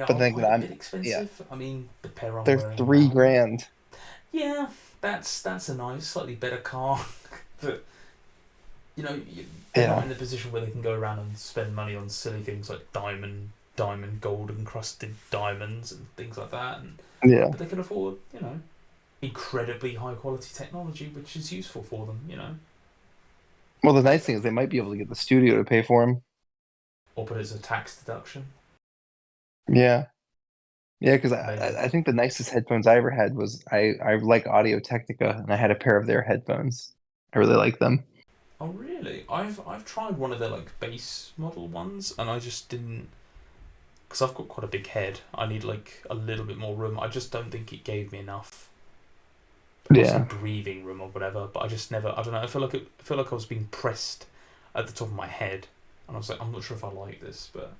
but are think quite that a I'm bit yeah, expensive. I mean, the pair I'm they're wearing three now. grand. Yeah, that's a nice, slightly better car, but they're not Yeah, in the position where they can go around and spend money on silly things like gold encrusted diamonds and things like that. And yeah. but they can afford, incredibly high quality technology, which is useful for them. Well, the nice thing is they might be able to get the studio to pay for them. Or put it as a tax deduction. Yeah. Yeah, because Maybe. I think the nicest headphones I ever had was I like Audio Technica, and I had a pair of their headphones. I really like them. Oh really? I've tried one of their like base model ones, and I just didn't, because I've got quite a big head. I need like a little bit more room. I just don't think it gave me enough. Obviously Yeah, breathing room or whatever, but I just never. I don't know. I feel like I was being pressed at the top of my head, and I was like, I'm not sure if I like this, but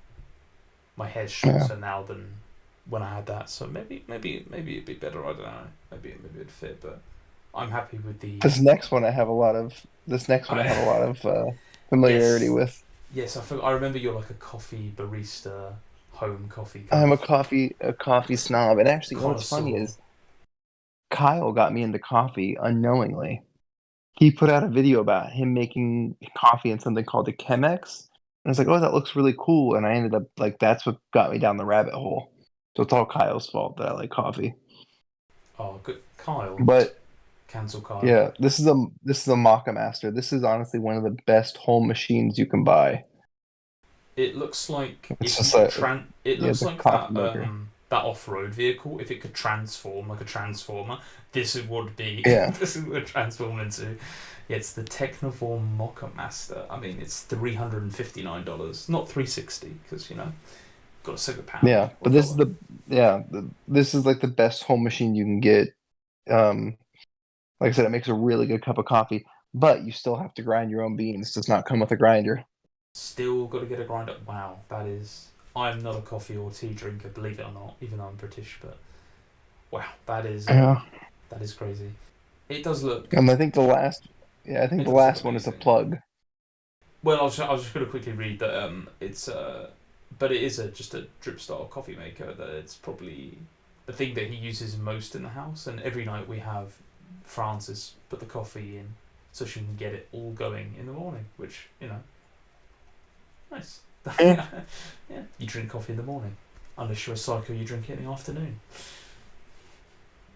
my hair's yeah. shorter now than when I had that. So maybe it'd be better. I don't know. Maybe it'd fit, but I'm happy with the. This next one I have a lot of. This next one I have a lot I, of familiarity yes, with. yes. I remember you're like a coffee barista, home coffee kind I'm of a coffee snob, and actually, you know what's funny connoisseur. is Kyle got me into coffee unknowingly. He put out a video about him making coffee in something called a Chemex. And I was like, oh, that looks really cool. And I ended up like, that's what got me down the rabbit hole. So it's all Kyle's fault that I like coffee. Oh, good, Kyle. But Cancel Kyle. yeah, this is a Maca Master. This is honestly one of the best home machines you can buy. It looks like It's if you just could a It yeah, looks it's a like coffee maker. that off road vehicle. If it could transform like a transformer, this would be Yeah, this is what it transform into. Yeah, it's the Technoform Mocha Master. I mean, it's $359, not 360, because got to save a pound yeah. or a But this is dollar. this is like the best home machine you can get. Um, like I said, it makes a really good cup of coffee, but you still have to grind your own beans. It does not come with a grinder. Still got to get a grinder. Wow, that is. I'm not a coffee or tea drinker, believe it or not, even though I'm British. But wow, Yeah. that is crazy. It does look. And I think the last, yeah, I think It the does look last one is a amazing. plug. Well, I was just going to quickly read that it's but it is just a drip style coffee maker. That it's probably the thing that he uses most in the house, and every night we have Frances put the coffee in so she can get it all going in the morning, which nice. Yeah. Yeah, you drink coffee in the morning, unless you're a psycho, you drink it in the afternoon.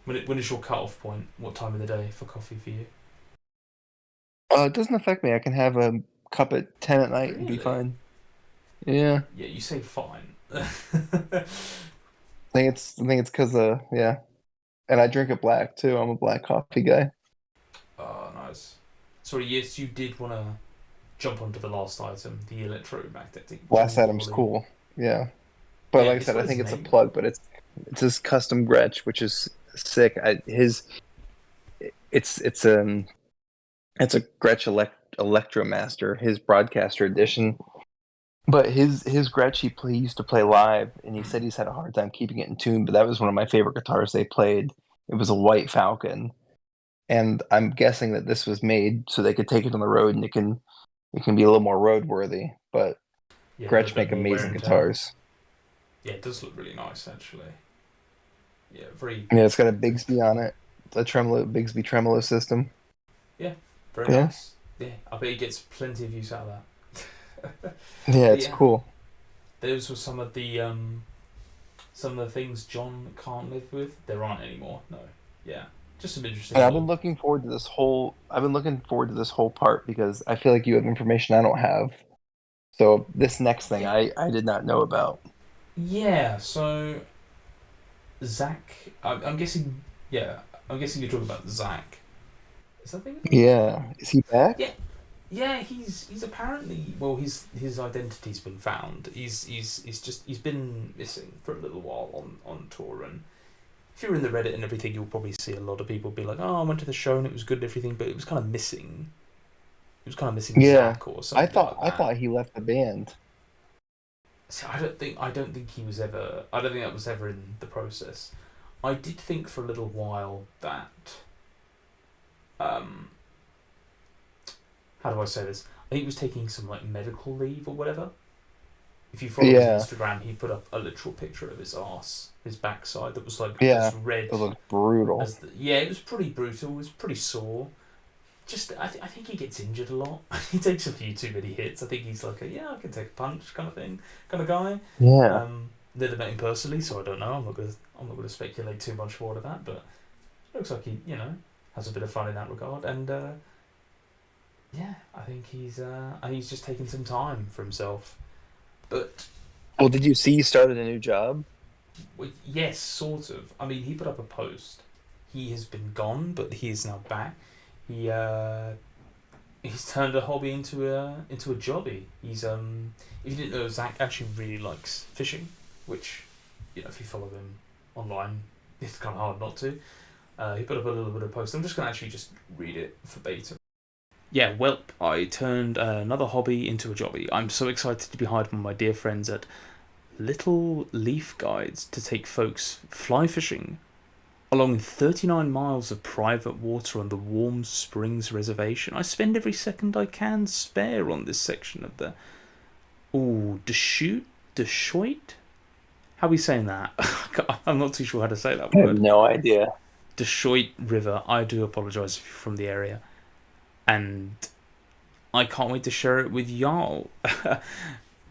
When is your cut off point? What time of the day for coffee for you? It doesn't affect me. I can have a cup at 10 at night and be Really? fine. Yeah. Yeah, you say fine. I think it's because yeah. And I drink it black too. I'm a black coffee guy. Oh, nice. Sorry, yes, you did want to jump onto the last item, the electromagnetic Last ball Adam's rolling. cool. Yeah. But Yeah, like I it's said, got I his think it's a name on it. plug, but it's his custom Gretsch, which is sick. It's it's a Gretsch Electromaster, his broadcaster edition. But his Gretsch he used to play live, and he said he's had a hard time keeping it in tune. But that was one of my favorite guitars they played. It was a White Falcon, and I'm guessing that this was made so they could take it on the road, and it can be a little more roadworthy. But Yeah, a little Gretsch bit make more wear amazing and tear. guitars. Yeah, it does look really nice, actually. Yeah, very. Yeah, it's got a Bigsby on it, a tremolo Bigsby tremolo system. Yeah, very Yeah, nice. Yeah, I bet he gets plenty of use out of that. yeah, But it's yeah, cool. those were some of the things John can't live with. There aren't anymore. No. Yeah, just some And interesting I've been little. looking forward to this whole. I've been looking forward to this whole part because I feel like you have information I don't have. So this next thing Yeah. I did not know about. Yeah. So Zach, I'm guessing. Yeah, I'm guessing you're talking about Zach. Is that the thing? Yeah, is he Yeah, back? yeah. He's apparently his identity's been found. He's been missing for a little while on tour, and if you're in the Reddit and everything, you'll probably see a lot of people be like, "Oh, I went to the show and it was good and everything, but it was kind of missing. It was kind of missing Yeah, Zach or something like I that." thought he left the band. See, I don't think he was ever. I don't think that was ever in the process. I did think for a little while that um how do I say this? I think he was taking some like medical leave or whatever. If you follow his Yeah, Instagram, he put up a literal picture of his ass, his backside that was like yeah, as red it looked brutal. as yeah. It was pretty brutal. It was pretty sore. Just I think he gets injured a lot. He takes a few too many hits. I think he's like a yeah, I can take a punch kind of thing, kind of guy. Yeah, Never met him personally, so I don't know. I'm not gonna speculate too much more to that, but looks like he has a bit of fun in that regard. And yeah, think he's just taking some time for himself. But Well, did you see he started a new job? yes, sort of. I mean, he put up a post. He has been gone, but he is now back. He he's turned a hobby into a jobby. He's if you didn't know, Zach actually really likes fishing, which, you know, if you follow him online, it's kind of hard not to. He put up a little bit of post. I'm just gonna actually just read it verbatim. Yeah, welp, I turned another hobby into a jobby. I'm so excited to be hired by my dear friends at Little Leaf Guides to take folks fly fishing along 39 miles of private water on the Warm Springs Reservation. I spend every second I can spare on this section of the... Deschute? How are we saying that? I'm not too sure how to say that I have word. no idea. Deschute River. I do apologise if you're from the area. And I can't wait to share it with y'all.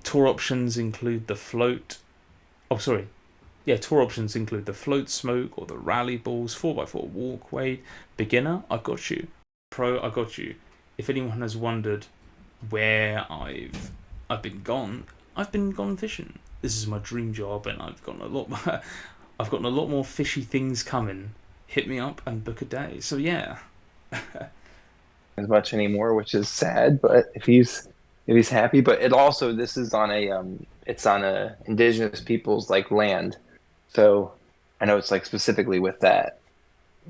Tour options include the float... tour options include the float smoke or the rally balls, 4x4 walkway. Beginner, I got you. Pro, I got you. If anyone has wondered where I've been gone fishing. This is my dream job, and I've gotten a lot more fishy things coming. Hit me up and book a day. So yeah. As much anymore, which is sad, but if he's happy, but it also, this is on it's on a indigenous people's like land. So I know it's like specifically with that,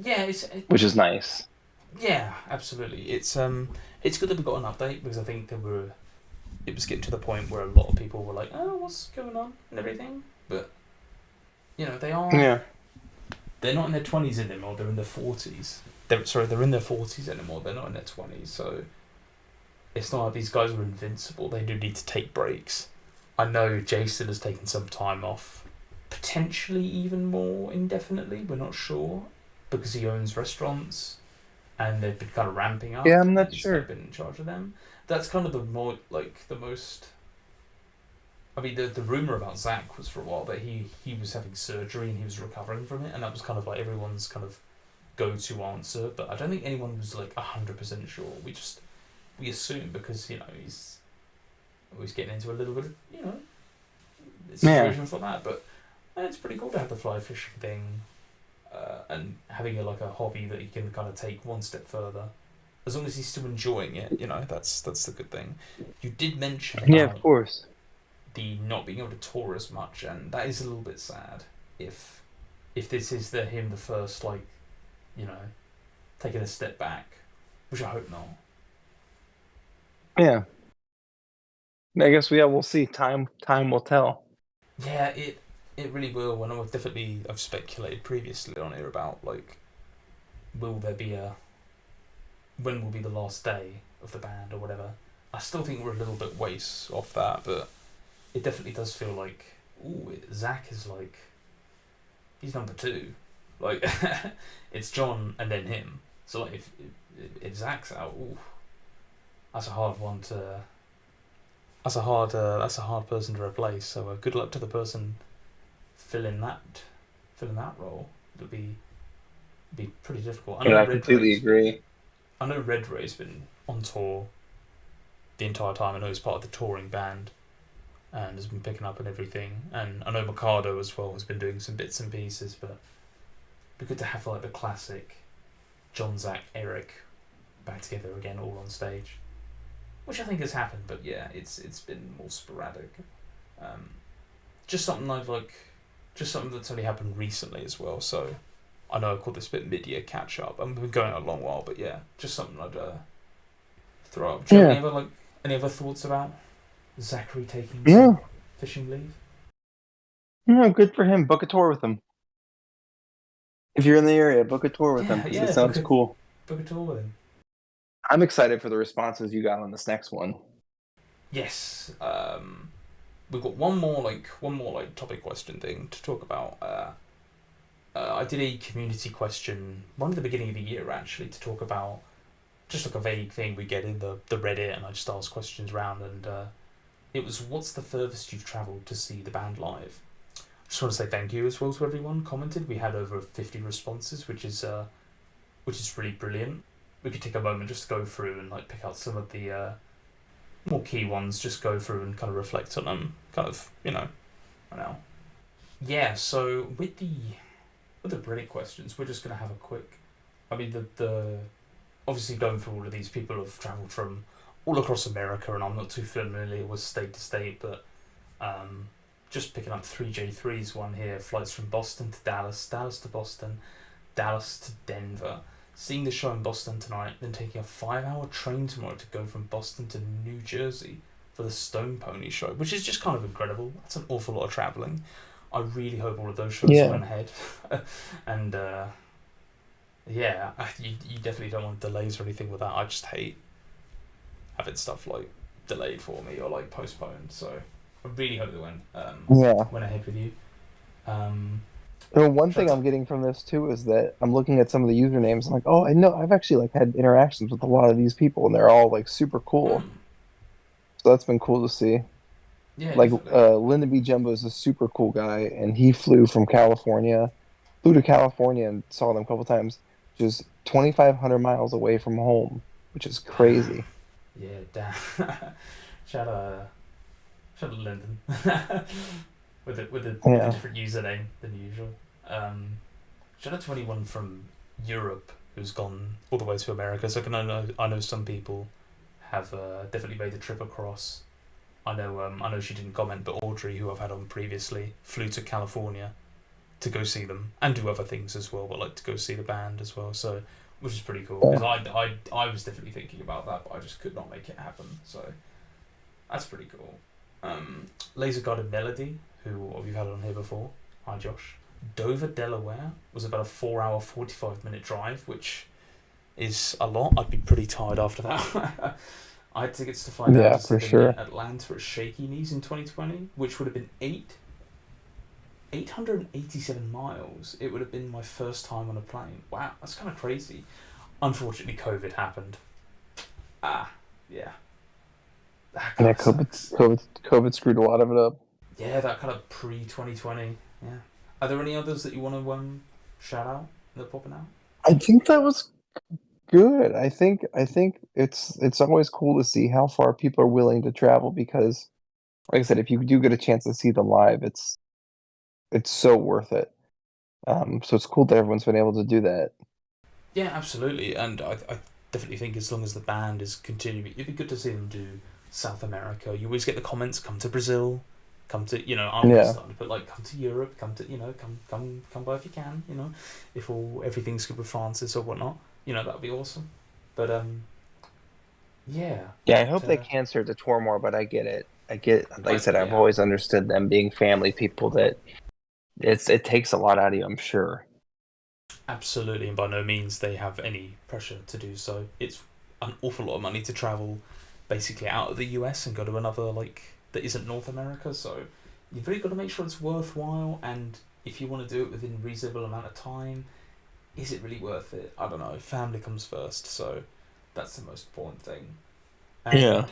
Yeah, which is nice. yeah, absolutely. It's good that we got an update, because I think it was getting to the point where a lot of people were like, "Oh, what's going on?" and everything. But you know, they're not in their 20s anymore. They're in their 40s. They're in their 40s anymore. They're not in their 20s. So it's not like these guys are invincible. They do need to take breaks. I know Jason has taken some time off, potentially even more indefinitely. We're not sure, because he owns restaurants, and they've been kind of ramping up. Yeah, I'm not and sure. He's been in charge of them. That's kind of the most. I mean, the rumor about Zach was for a while that he was having surgery and he was recovering from it, and that was kind of like everyone's kind of go-to answer. But I don't think anyone was like 100% sure. We assume, because, you know, he's getting into a little bit of, you know, situations like that. But it's pretty cool to have the fly fishing thing, and having a hobby that he can kind of take one step further. As long as he's still enjoying it, you know, that's the good thing. You did mention Yeah, of course. the not being able to tour as much, and that is a little bit sad. If this is him the first, like, you know, taking a step back, which I hope not. Yeah. I guess we'll see. Time will tell. Yeah, it really will. And I've speculated previously on here about, like, when will be the last day of the band or whatever. I still think we're a little bit ways off that, but it definitely does feel like, Zach is like, he's number 2. Like, it's John and then him. So like, if Zach's out, that's a hard one to. That's a hard person to replace. So good luck to the person filling that role. It'll be pretty difficult. I completely agree. I know Red Ray's been on tour the entire time. I know he's part of the touring band and has been picking up and everything. And I know Mikado as well has been doing some bits and pieces, but it'd be good to have like the classic John, Zach, Eric back together again, all on stage, which I think has happened. But yeah, it's been more sporadic. Just something that's only happened recently as well. So I know I called this a bit mid-year catch-up. I've been going a long while, but yeah, just something I'd throw up. Do you have any other thoughts about Zachary taking some fishing leave? Yeah, good for him. Book a tour with him. If you're in the area, book a tour with him. It sounds cool. Book a tour with him. I'm excited for the responses you got on this next one. Yes. We've got one more topic question thing to talk about. I did a community question right at the beginning of the year, actually, to talk about just like a vague thing we get in the Reddit, and I just asked questions around, and it was, what's the furthest you've travelled to see the band live? I just want to say thank you as well to everyone commented. We had over 50 responses, which is really brilliant. we could take a moment just to go through and like pick out some of the more key ones. Just go through and kind of reflect on them. Kind of, I know. Yeah. So with the Reddit questions, we're just gonna have a quick. I mean, the obviously going through all of these people have travelled from all across America, and I'm not too familiar with state to state, but just picking up 3J3's one here, flights from Boston to Dallas, Dallas to Boston, Dallas to Denver. Seeing the show in Boston tonight, then taking a 5-hour train tomorrow to go from Boston to New Jersey for the Stone Pony show, which is just kind of incredible. That's an awful lot of travelling. I really hope all of those shows went ahead. And yeah, you definitely don't want delays or anything with that. I just hate having stuff like delayed for me or like postponed. So I really hope they went ahead with you. One thing I'm getting from this too is that I'm looking at some of the usernames. I'm like, oh, I know I've actually like had interactions with a lot of these people, and they're all like super cool. So that's been cool to see. Yeah, like definitely. Lyndon B. Jumbo is a super cool guy, and he flew to California and saw them a couple times, just 2,500 miles away from home, which is crazy. Yeah, damn. shout out, shout out Lyndon. with a different username than usual. Shout out to anyone from Europe who's gone all the way to America. So I know some people have definitely made the trip across. I know she didn't comment, but Audrey, who I've had on previously, flew to California to go see them and do other things as well, but like to go see the band as well. So, which is pretty cool because I was definitely thinking about that, but I just could not make it happen. So that's pretty cool. Laser Guarded Melody, who we've had on here before. Hi Josh. Dover, Delaware was about a 4-hour 45-minute drive, which is a lot. I'd be pretty tired after that. I had tickets to find out to see them in Atlanta at Shaky Knees in 2020, which would have been 887 miles. It would have been my first time on a plane. Wow, that's kind of crazy. Unfortunately, COVID happened. Yeah. Yeah, COVID screwed a lot of it up. Yeah, that kind of pre-2020. Yeah. Are there any others that you want to shout out that are popping out? I think that was good. I think it's always cool to see how far people are willing to travel because, like I said, if you do get a chance to see them live, it's so worth it. So it's cool that everyone's been able to do that. Yeah, absolutely, and I definitely think as long as the band is continuing, it'd be good to see them do South America. You always get the comments, come to Brazil, come to, I'm starting to put like, come to Europe, come to, come by if you can, if everything's good with Francis or whatnot, that'd be awesome. But yeah. Yeah, I hope they can start to tour more, but I get it. Like I said, I've always understood them being family people that it takes a lot out of you, I'm sure. Absolutely, and by no means they have any pressure to do so. It's an awful lot of money to travel basically out of the US and go to another that isn't North America, so you've really got to make sure it's worthwhile, and if you want to do it within a reasonable amount of time, is it really worth it? I don't know. Family comes first, so that's the most important thing. And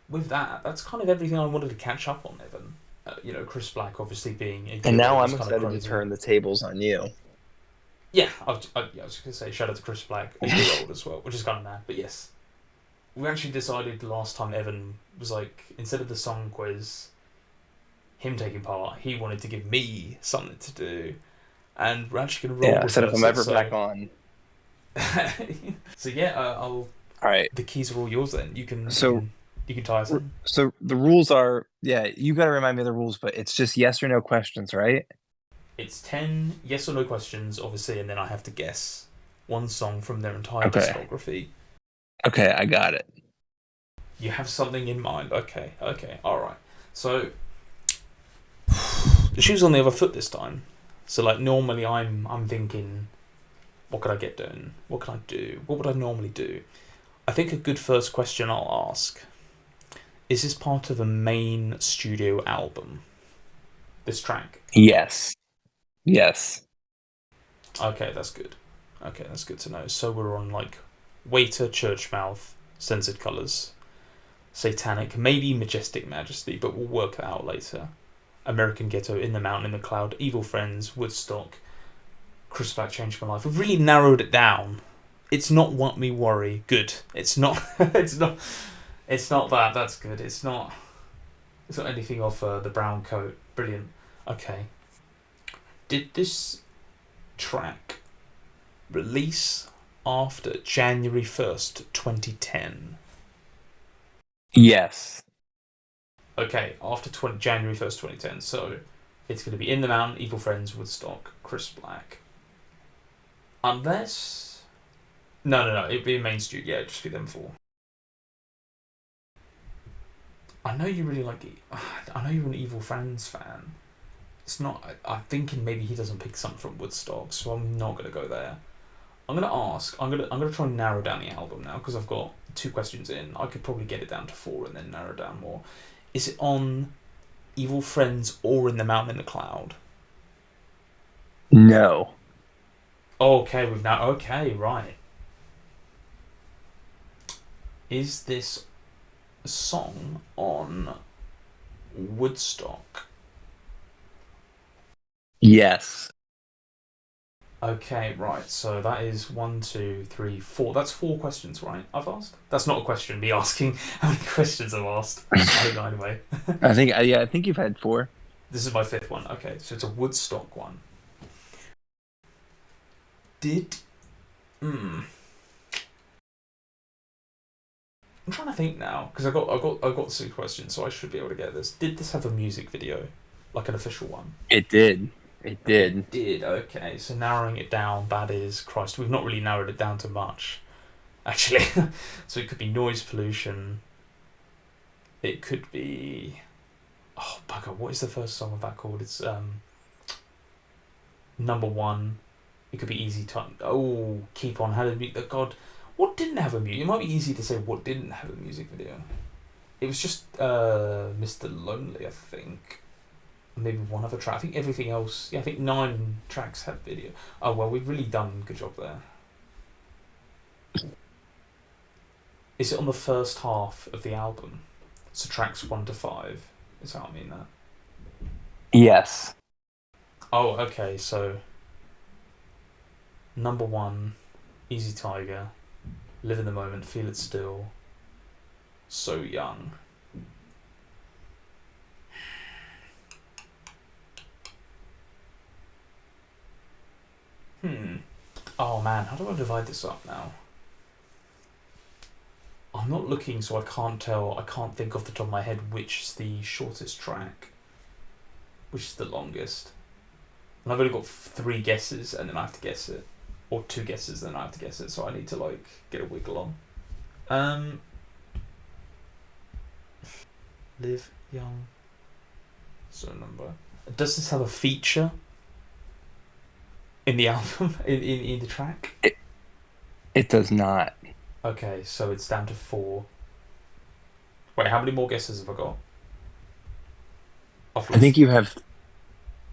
with that, that's kind of everything I wanted to catch up on, Evan. Chris Black obviously being a... And now I'm excited to turn the tables on you. Yeah, I was going to say shout out to Chris Black, a year old as well, which is kind of mad, but yes. We actually decided last time Evan was like, instead of the song quiz, him taking part, he wanted to give me something to do. And we're actually going to roll with instead of I'm ever back on. So yeah, All right. The keys are all yours then. You can tie us in. So the rules are, you got to remind me of the rules, but it's just yes or no questions, right? It's 10 yes or no questions, obviously, and then I have to guess one song from their entire discography. Okay, I got it. You have something in mind. Okay, all right. So the shoe's on the other foot this time. So normally I'm thinking, what could I get done? What can I do? What would I normally do? I think a good first question I'll ask, is this part of a main studio album? This track? Yes. Okay, that's good. That's good to know. So we're on Waiter, Churchmouth, Censored Colours, Satanic, maybe Majestic Majesty, but we'll work that out later. American Ghetto, In the Mountain, in the Cloud, Evil Friends, Woodstock, Chris Black Changed My Life. We've really narrowed it down It's not What Me Worry. Good. It's not. It's not. It's not that. That's good. It's not. It's not anything off the brown coat. Brilliant. Okay. Did this track release after January 1st, 2010? Yes. Okay, after January 1st, 2010. So it's going to be In the Mountain, Evil Friends, Woodstock, Chris Black. Unless. No. It'd be a main studio. Yeah, it'd just be them four. I know you really like. I know you're an Evil Friends fan. It's not. I'm thinking maybe he doesn't pick something from Woodstock, so I'm not gonna go there. I'm gonna ask. I'm gonna try and narrow down the album now because I've got 2 questions in. I could probably get it down to 4 and then narrow down more. Is it on Evil Friends or In the Mountain in the Cloud? No. Okay, we've now. Okay, right. Is this a song on Woodstock? Yes. Okay, right. So that is 1, 2, 3, 4. That's 4 questions, right? I've asked. That's not a question. Be asking how many questions I've asked. I don't know anyway. I think you've had 4. This is my 5th one. Okay, so it's a Woodstock one. Did. I'm trying to think now because I got 6 questions, so I should be able to get this. Did this have a music video, like an official one? It did. It did. It did. Okay, so narrowing it down, that is Christ. We've not really narrowed it down to much, actually. So it could be noise pollution. It could be. Oh bugger! What is the first song of that called? It's Number One. It could be Easy Time. Oh, Keep On had a music. God, what didn't have a music? It might be easy to say what didn't have a music video. It was just Mr. Lonely, I think. Maybe one other track. I think everything else. Yeah, I think 9 tracks had video. Oh well, we've really done a good job there. Is it on the first half of the album? So tracks 1 to 5. Is how I mean that. Yes. Oh, okay. So Number One, Easy Tiger, Live in the Moment, Feel It Still, So Young. Oh man, how do I divide this up now? I'm not looking, so I can't tell. I can't think off the top of my head which is the shortest track, which is the longest. And I've only got 3 guesses, and then I have to guess it, or 2 guesses, then I have to guess it. So I need to like get a wiggle on. Live Young. So number. Does this have a feature in the album, in the track? It does not. Okay, so it's down to 4. Wait, how many more guesses have I got? I think you have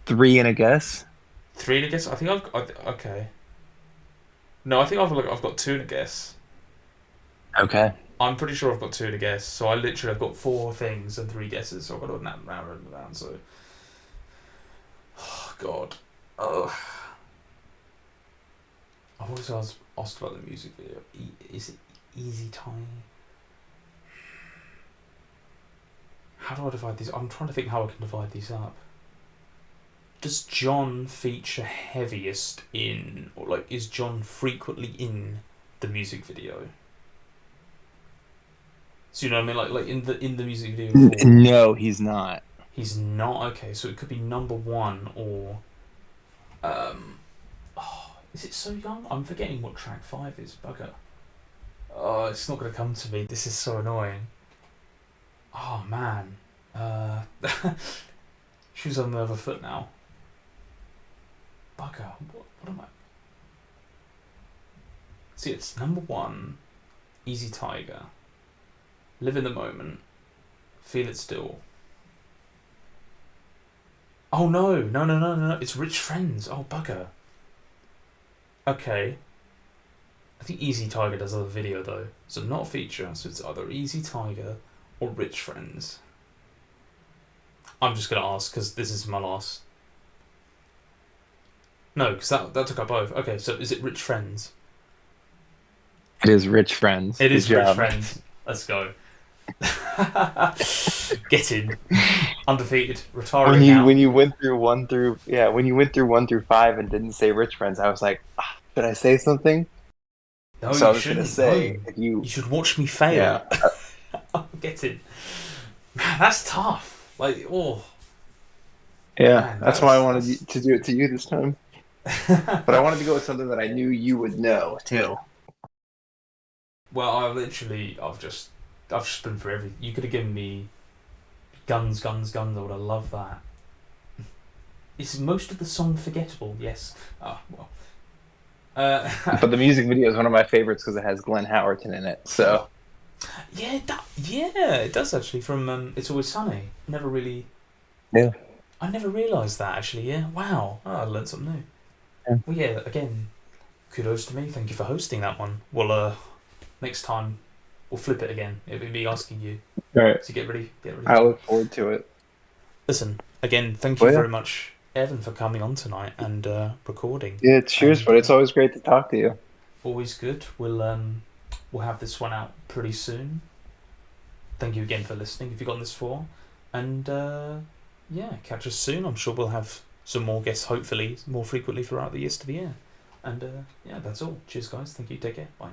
3 in a guess. 3 in a guess? I think okay. No, I think I've got 2 in a guess. Okay. I'm pretty sure I've got 2 in a guess. So I literally have got 4 things and 3 guesses. So I've got to narrow it down. So, oh God. Oh. I've always asked about the music video. Is it Easy Time? How do I divide these? I'm trying to think how I can divide these up. Does John feature heaviest in, or like, is John frequently in the music video? So you know what I mean, like in the music video. No, he's not. He's not. Okay, so it could be Number One or, is it So Young? I'm forgetting what track 5 is. Bugger. Oh, it's not gonna come to me. This is so annoying. Oh man. Shoes on the other foot now. Bugger. What am I? See, it's Number One, Easy Tiger, Live in the Moment, Feel It Still. Oh no. It's Rich Friends. Oh bugger. Okay. I think Easy Tiger does other video though. So not a feature, so it's either Easy Tiger or Rich Friends. I'm just gonna ask because this is my last. No, because that took up both. Okay, so is it Rich Friends? It is Rich Friends. It Good is Rich job. Friends. Let's go. Get in. Undefeated. Retiring now. When you went through 1 through 5 and didn't say Rich Friends, I was like, should I say something? No, So I you was gonna shouldn't. say No. if you You should watch me fail. yeah Get in. Man, that's tough. Like, oh. yeah Man, that's why I wanted to do it to you this time. But I wanted to go with something that I knew you would know too. Well, I've just been for everything. You could have given me guns, guns, guns. I would have loved that. Is most of the song forgettable? Yes. Ah, well. But the music video is one of my favorites because it has Glenn Howerton in it. So yeah, it does actually. From It's Always Sunny. Never really. yeah. I never realised that actually. Yeah. Wow. Oh, I learned something new. Yeah. Well, yeah. Again, kudos to me. Thank you for hosting that one. Well, next time we'll flip it again. It'll be me asking you. All right. So get ready. I look forward to it. Listen, again, thank you very much, Evan, for coming on tonight and recording. Yeah, cheers, And, but it's always great to talk to you. Always good. We'll have this one out pretty soon. Thank you again for listening if you've gotten this far. And yeah, catch us soon. I'm sure we'll have some more guests, hopefully, more frequently throughout the years to the year. And yeah, that's all. Cheers, guys. Thank you. Take care. Bye.